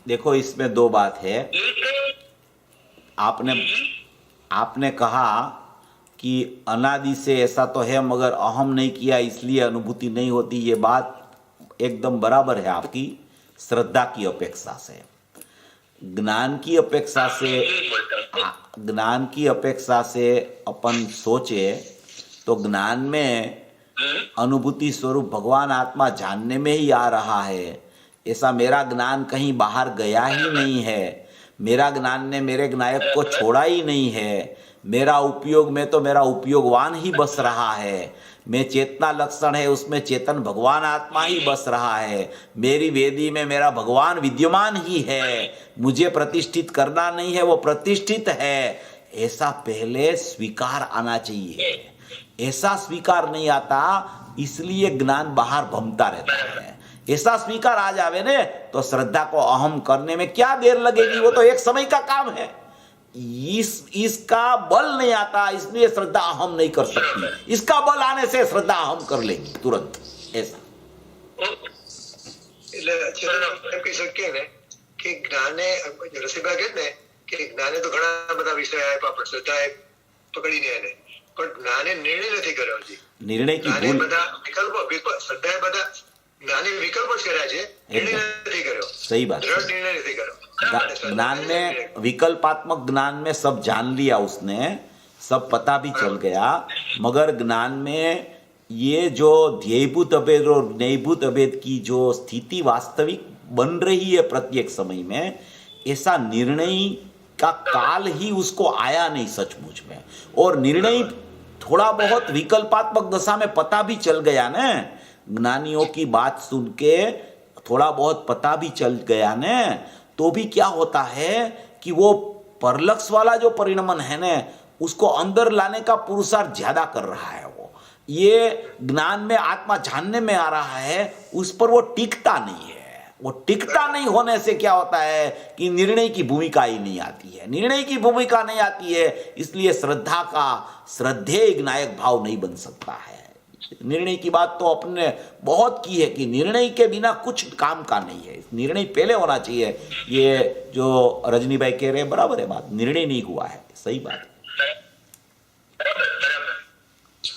देखो, इसमें दो बात है। आपने कहा कि अनादि से ऐसा तो है, मगर अहम नहीं किया इसलिए अनुभूति नहीं होती। ये बात एकदम बराबर है आपकी, श्रद्धा की अपेक्षा से। ज्ञान की अपेक्षा से, ज्ञान की अपेक्षा से अपन सोचे तो ज्ञान में अनुभूति स्वरूप भगवान आत्मा जानने में ही आ रहा है। ऐसा मेरा ज्ञान कहीं बाहर गया ही नहीं है। मेरा ज्ञान ने मेरे ज्ञायक को छोड़ा ही नहीं है। मेरा उपयोग में तो मेरा उपयोगवान ही बस रहा है। मैं चेतना लक्षण है, उसमें चेतन भगवान आत्मा ही बस रहा है। मेरी वेदी में मेरा भगवान विद्यमान ही है। मुझे प्रतिष्ठित करना नहीं है, वो प्रतिष्ठित है। ऐसा पहले स्वीकार आना चाहिए। ऐसा स्वीकार नहीं आता, इसलिए ज्ञान बाहर भमता रहता है। ऐसा स्वीकार आ जावे ने तो श्रद्धा को अहम करने में क्या देर लगेगी, वो तो एक समय का काम है। इसका बल नहीं आता, इसलिए श्रद्धा अहम नहीं कर सकती। इसका बल आने से श्रद्धा अहम कर लेगी तुरंत। ऐसा કહી શકીએ ને કે જ્ઞાને રસીબા કહે ને કે જ્ઞાને તો ઘણા બધા વિષય આપ્યા, પણ શ્રદ્ધાએ પકડીને એને, પણ જ્ઞાને નિર્ણય નથી કર્યો હજી। निर्णय की જ્ઞાને भूल, બધા શ્રદ્ધાએ બધા જ્ઞાને વિકલ્પ જ કર્યા છે, નિર્ણય નથી કર્યો। सही बात। દ્રઢ નિર્ણય નથી કર્યો। ज्ञान में, विकल्पात्मक ज्ञान में सब जान लिया उसने, सब पता भी चल गया, मगर ज्ञान में ये जो ध्येयभूत अभेद और न्यायभूत अभेद की जो स्थिति वास्तविक बन रही है प्रत्येक समय में, ऐसा निर्णय का काल ही उसको आया नहीं सचमुच में। और निर्णय थोड़ा बहुत विकल्पात्मक दशा में पता भी चल गया ना, ज्ञानियों की बात सुन के थोड़ा बहुत पता भी चल गया ना, तो भी क्या होता है कि वो परलक्ष वाला जो परिणमन है ना, उसको अंदर लाने का पुरुषार्थ ज्यादा कर रहा है। वो ये ज्ञान में आत्मा जानने में आ रहा है, उस पर वो टिकता नहीं है। वो टिकता नहीं होने से क्या होता है कि निर्णय की भूमिका ही नहीं आती है। निर्णय की भूमिका नहीं आती है, इसलिए श्रद्धा का श्रद्धेय ज्ञायक भाव नहीं बन सकता है। निर्णय की बात तो अपने बहुत की है कि निर्णय के बिना कुछ काम का नहीं है। निर्णय पहले होना चाहिए। ये जो रजनी भाई कह रहे हैं बराबर है बात, निर्णय नहीं हुआ है, सही बात है।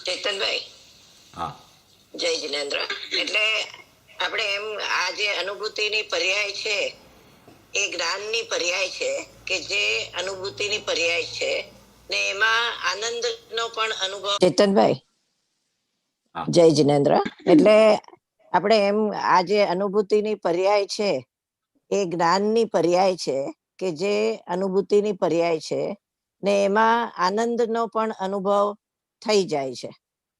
ચેતનભાઈ, हाँ, જય જિનેન્દ્ર। એટલે આપણે એમ આ જે અનુભૂતિની પર્યાય છે એ જ્ઞાનની પર્યાય છે કે જે અનુભૂતિની પર્યાય છે ને એમાં આનંદનો પણ અનુભવ। ચેતનભાઈ, હા। જય જિનેન્દ્ર। એટલે આપણે એમ આ જે અનુભૂતિની પર્યાય છે એ જ્ઞાનની પર્યાય છે કે જે અનુભૂતિની પર્યાય છે ને એમાં આનંદનો પણ અનુભવ થઈ જાય છે,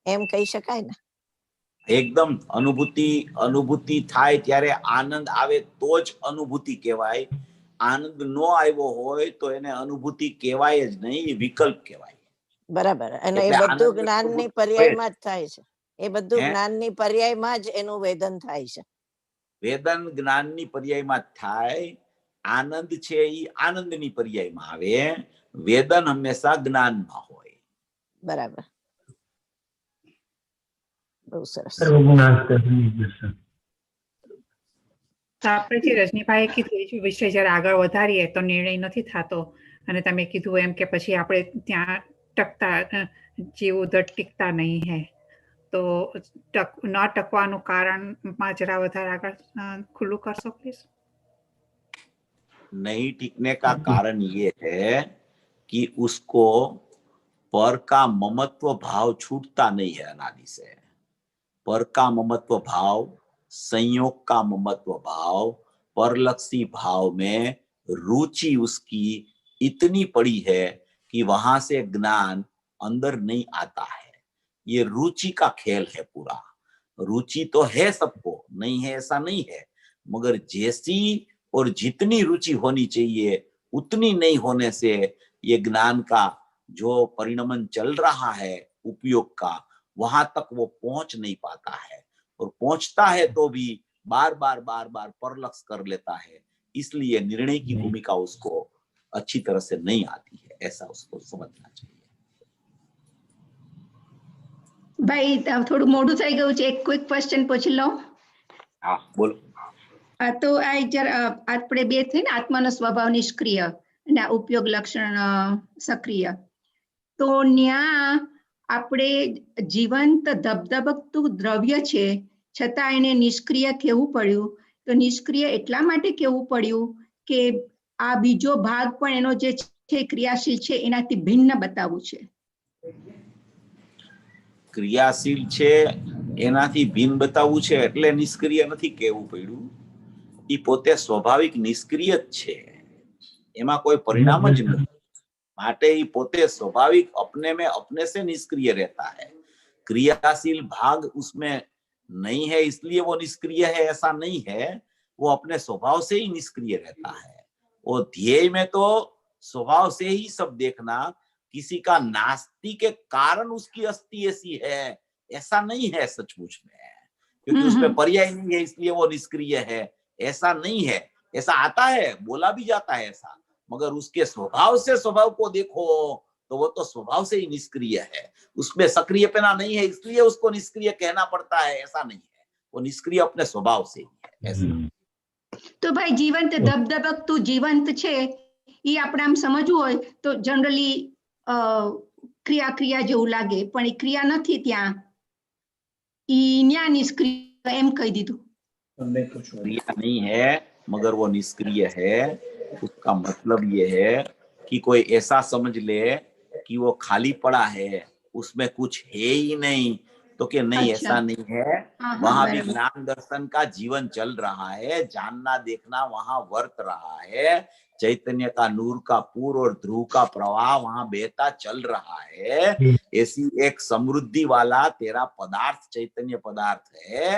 એમ કહી શકાય ને? एकदम अनुभूति थाय त्यारे आनंद आवे तो ज अनुभूति कहेवाय। आनंद नो आव्यो होय तो एने अनुभूति कहेवाय ज नहीं, विकल्प कहेवाय। બરાબર। અને એ એટલે બધું આનંદ જ્ઞાનની પૂરું પર્યાયમાં જ થાય છે। એ બધું હે? જ્ઞાનની પર્યાયમાં જ એનું વેદન થાય છે। वेदन ज्ञाननी पर्यायमां थाय, आनंद छे ई आनंदनी पर्यायमां आवे, वेदन हमेशा ज्ञानमा होय। બરાબર, બહુ સરસ। તો આપણે જે રજનીભાઈએ કીધું એ વિષય જયારે આગળ વધારીએ તો નિર્ણય નથી થતો, અને તમે કીધું એમ કે પછી આપણે ત્યાં ટકતા જીવ ઉધર ટીકતા નહીં હે, તો ન ટકવાનું કારણમાં જરા વધારે આગળ ખુલ્લું કરશો પ્લીઝ? नहीं टिकने का कारण ये है कि उसको पर का ममत्व भाव छूटता नहीं है अनादि से। पर का ममत्व भाव, संयोग का ममत्व भाव, परलक्षी भाव में रुचि उसकी इतनी पड़ी है कि वहां से ज्ञान अंदर नहीं आता है। ये रुचि का खेल है पूरा। रुचि तो है सबको, नहीं है ऐसा नहीं है, मगर जैसी और जितनी रुचि होनी चाहिए उतनी नहीं होने से ये ज्ञान का जो परिणमन चल रहा है उपयोग का, वहां तक वो पहुंच नहीं पाता है। और पहुंचता है तो भी बार बार परलक्ष कर लेता है, इसलिए निर्णय की भूमिका उसको अच्छी तरह से नहीं आती है। ऐसा उसको समझना चाहिए। ભાઈ થોડું મોડું થઈ ગયું છે, એક ક્વિક ક્વેશ્ચન પૂછી લઉં. हाँ बोलो। તો આ જરા આપણે બે થઈ ને, આત્માનો સ્વભાવ નિષ્ક્રિય અને આ ઉપયોગ લક્ષણ સક્રિય. તો ન્યા આપણે જીવંત ધબધબકતું દ્રવ્ય છે છતાં એને નિષ્ક્રિય કહેવું પડ્યું. તો નિષ્ક્રિય એટલા માટે કહેવું પડ્યું કે આ બીજો ભાગ પણ એનો જે છે ક્રિયાશીલ છે એનાથી ભિન્ન બતાવવું છે. ક્રિયાશીલ છે એનાથી ભિન્ન બતાવવું છે એટલે નિષ્ક્રિય નથી કહેવું પડ્યું. એ પોતે સ્વાભાવિક નિષ્ક્રિય જ છે, એમાં કોઈ પરિણામ જ નથી. માટે એ પોતે स्वाभाविक अपने से निष्क्रिय रहता है। क्रियाशील भाग उसमें नहीं है इसलिए वो निष्क्रिय है, ऐसा नहीं है। वो अपने स्वभाव से ही निष्क्रिय रहता है। वो ध्येय में तो स्वभाव से ही सब देखना, किसी का नास्ति के कारण उसकी अस्थि ऐसी है ऐसा नहीं है सचमुच में, क्योंकि उसमें पर्याय नहीं है इसलिए वो निष्क्रिय है, ऐसा नहीं है। ऐसा आता है, बोला भी जाता है ऐसा, मगर उसके स्वभाव से स्वभाव को देखो तो वो तो स्वभाव से ही निष्क्रिय है। उसमें सक्रियपना नहीं है इसलिए उसको निष्क्रिय कहना पड़ता है, ऐसा नहीं है। वो निष्क्रिय अपने स्वभाव से ही है ऐसा। તો ભાઈ જીવંત ધબધબકતું જીવંત છે એ આપણે આમ સમજવું હોય તો જનરલી ક્રિયા જેવું લાગે, પણ એ ક્રિયા નથી ત્યાં, ઈ ન્યા નિષ્ક્રિય એમ કહી દીધું. क्रिया नहीं है मगर वो निष्क्रिय है। उसका मतलब ये है कि कोई ऐसा समझ ले कि वो खाली पड़ा है, उसमें कुछ है ही नहीं, तो कि नहीं अच्छा। ऐसा नहीं है। हाँ, वहां भी बराबर। ज्ञान दर्शन का जीवन चल रहा है, जानना देखना वहां वर्त रहा है। चैतन्य का नूर का पूर और ध्रुव का प्रवाह वहां बहता चल रहा है। ऐसी एक समृद्धि वाला तेरा पदार्थ चैतन्य पदार्थ है,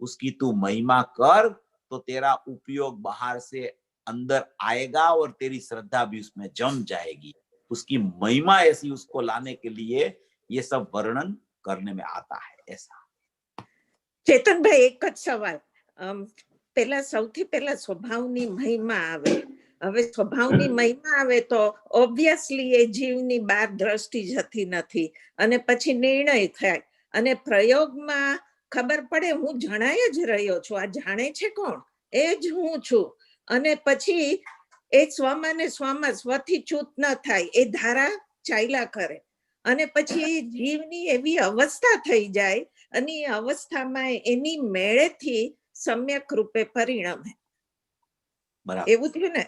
उसकी तू महिमा कर तो तेरा उपयोग बाहर से अंदर आएगा और तेरी श्रद्धा भी उसमें जम जाएगी। उसकी महिमा ऐसी उसको लाने के लिए ये सब वर्णन करने में आता है ऐसा। ચેતનભાઈ એક જ સવાલ, પેલા સૌથી પહેલા સ્વભાવની મહિમા આવે. હવે સ્વભાવની મહિમા આવે તો ઓબ્વિયસલી એ જીવની બહાર દ્રષ્ટિ જતી નથી અને પછી નિર્ણય થાય અને પ્રયોગમાં ખબર પડે હું જણાય જ રહ્યો છું, આ જાણે છે કોણ? એ જ હું છું. અને પછી એ સ્વમાં ને સ્વમાં સ્વથી ચ્યુત ન થાય એ ધારા ચાલ્યા કરે અને પછી જીવની એવી અવસ્થા થઈ જાય અને એ અવસ્થામાં એની મેળેથી સમ્યક રૂપે પરિણમે. बराबर, એવું થયું ને?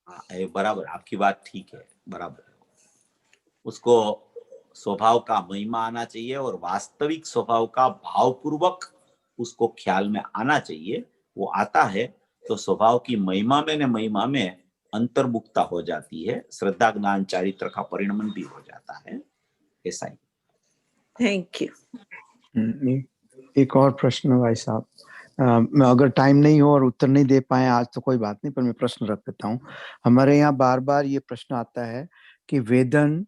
हाँ, बराबर, आपकी बात ठीक है, बराबर। उसको स्वभाव का महिमा आना चाहिए और वास्तविक स्वभाव का भावपूर्वक उसको ख्याल में आना चाहिए। वो आता है तो स्वभाव की महिमा में अंतर्मुक्ता हो जाती है, श्रद्धा ज्ञान चारित्र का परिणमन भी हो जाता है, ऐसा ही। Thank you. एक और प्रश्न भाई साहब, मैं अगर टाइम नहीं हो और उत्तर नहीं दे पाए आज तो कोई बात नहीं, पर मैं प्रश्न रख देता हूँ। हमारे यहाँ बार बार ये प्रश्न आता है कि वेदन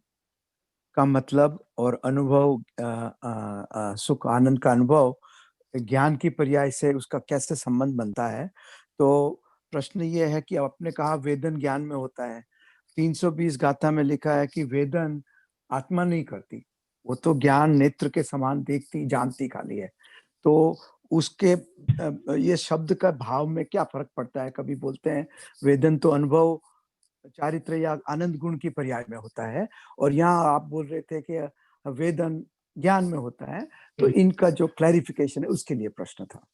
का मतलब और अनुभव, सुख आनंद का अनुभव ज्ञान की पर्याय से उसका कैसे संबंध बनता है। तो प्रश्न ये है कि आपने कहा वेदन ज्ञान में होता है, 320 गाथा में लिखा है कि वेदन आत्मा नहीं करती, वो तो ज्ञान नेत्र के समान देखती जानती खाली है। तो उसके ये शब्द का भाव में क्या फर्क पड़ता है? कभी बोलते हैं वेदन तो अनुभव चारित्र या आनंद गुण की पर्याय में होता है, और यहाँ आप बोल रहे थे कि वेदन ज्ञान में होता है। तो इनका जो क्लैरिफिकेशन है उसके लिए प्रश्न था।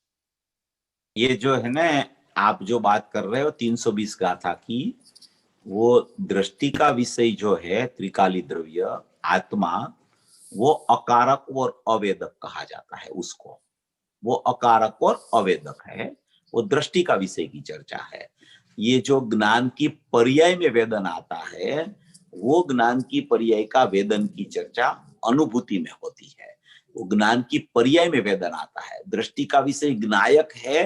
ये जो है ना, आप जो बात कर रहे हो 320 गाथा की, वो दृष्टि का विषय जो है त्रिकाली द्रव्य आत्मा, वो अकारक और अवेदक कहा जाता है उसको। वो अकारक और अवेदक है, वो दृष्टि का विषय की चर्चा है। ये जो ज्ञान की पर्याय में वेदन आता है वो ज्ञान की पर्याय का वेदन की चर्चा अनुभूति में होती है। वो ज्ञान की पर्याय में वेदन आता है। दृष्टि का विषय ज्ञायक है,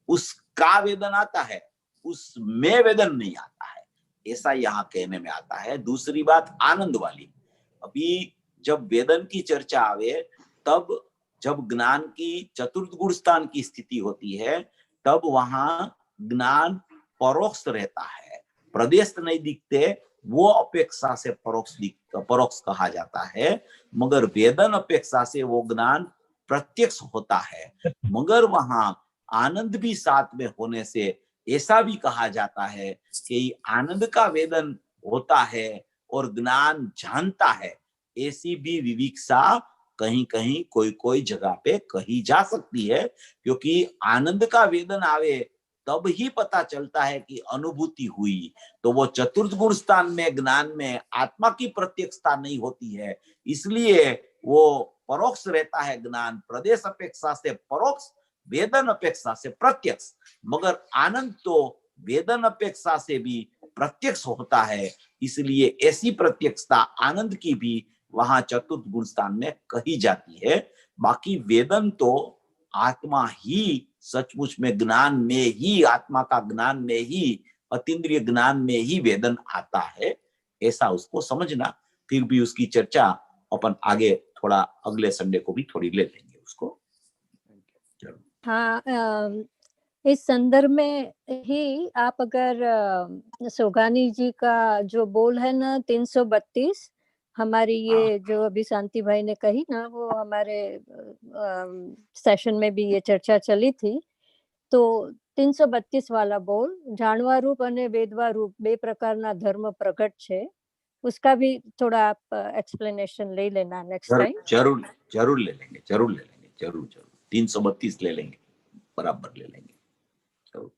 उसका वेदन आता है, उसमें वेदन नहीं आता है, ऐसा यहाँ कहने में आता है। दूसरी बात आनंद वाली, अभी जब वेदन की चर्चा आवे तब जब ज्ञान की चतुर्थ गुण स्थान की स्थिति होती है तब वहां ज्ञान परोक्ष रहता है, प्रदेश नहीं दिखते, वो अपेक्षा से परोक्ष कहा जाता है। मगर वेदन अपेक्षा से वो ज्ञान प्रत्यक्ष होता है। मगर वहां आनंद भी साथ में होने से ऐसा भी कहा जाता है कि आनंद का वेदन होता है और ज्ञान जानता है, ऐसी भी विविक्षा कहीं कहीं कोई कोई जगह पे कही जा सकती है। क्योंकि आनंद का वेदन आवे तब ही पता चलता है कि अनुभूति हुई, तो वो चतुर्थ गुण स्थान में ज्ञान में आत्मा की प्रत्यक्षता नहीं होती है, इसलिए वो परोक्ष रहता है ज्ञान, प्रदेश अपेक्षा से परोक्ष, वेदन अपेक्षा से प्रत्यक्ष। मगर आनंद तो वेदन अपेक्षा से भी प्रत्यक्ष होता है, इसलिए ऐसी प्रत्यक्षता आनंद की भी वहां चतुर्थ गुण स्थान में कही जाती है। बाकी वेदन तो आत्मा ही सचमुच में ज्ञान में ही, आत्मा का ज्ञान में ही, अतीन्द्रिय ज्ञान में ही वेदन आता है, ऐसा उसको समझना। फिर भी उसकी चर्चा अपन आगे थोड़ा अगले संडे को भी थोड़ी ले लेंगे उसको। हाँ, इस संदर्भ में ही आप अगर सोगानी जी का जो बोल है ना 332, हमारी ये जो अभी शांति भाई ने कही ना, वो हमारे सेशन में भी ये चर्चा चली थी। तो 332 वाला बोल, જાણવા રૂપ અને વેદવા રૂપ બે પ્રકારના ધર્મ પ્રગટ છે, उसका भी थोड़ा आप एक्सप्लेनेशन ले लेना नेक्स्ट टाइम। जरूर जरूर ले लेंगे, जरूर ले लेंगे, जरूर जरूर 332 ले लेंगे, बराबर ले लेंगे जरूर।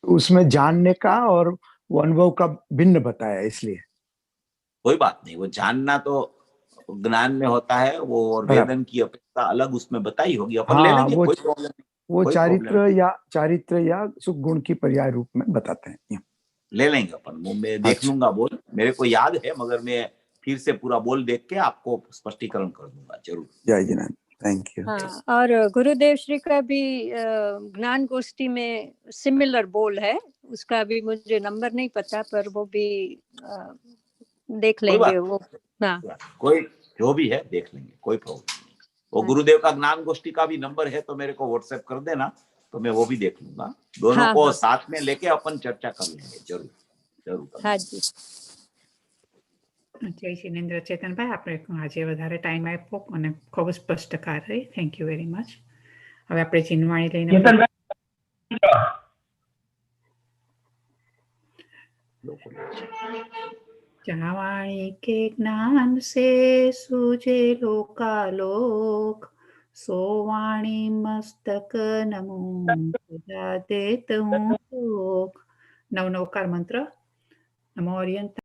उसमें जानने का और वो अनुभव का भिन्न बताया, इसलिए कोई बात नहीं, वो जानना तो ज्ञान में होता है, वो और वेदन की अपेक्षा अलग उसमें बताई होगी, अपन ले लेंगे, कोई प्रॉब्लम नहीं। वो चारित्र या सुख गुण की पर्याय रूप में बताते हैं, ले लेंगे अपन। वो मैं देख लूंगा बोल, मेरे को याद है, मगर मैं फिर से पूरा बोल देख के आपको स्पष्टीकरण कर दूंगा जरूर। जय जिनाथ, थैंक यू। हाँ, और गुरुदेव श्री का भी ज्ञान गोष्ठी में सिमिलर बोल है, उसका भी मुझे नंबर नहीं पता, पर वो भी देख लेंगे वो। हाँ, कोई जो भी है देख लेंगे, कोई प्रॉब्लम नहीं। वो गुरुदेव का ज्ञान गोष्ठी का भी नंबर है तो मेरे को व्हाट्सएप कर देना, तो मैं वो भी देख लूंगा। दोनों को साथ में लेके अपन चर्चा कर लेंगे, जरूर जरूर। हाँ जी, જય શિનેન્દ્ર ચેતનભાઈ, આપણે આજે વધારે ટાઈમ આપ્યો અને ખૂબ સ્પષ્ટકાર રહી, થેન્ક યુ વેરી મચ। હવે આપણે જીનવાણી લઈને જાવાણી કે જ્ઞાન से सूझे लोकालोक, सोवाणी मस्तक नमो सदा देत हूँ शोक। नवनवकार मंत्र नमो अर्यंत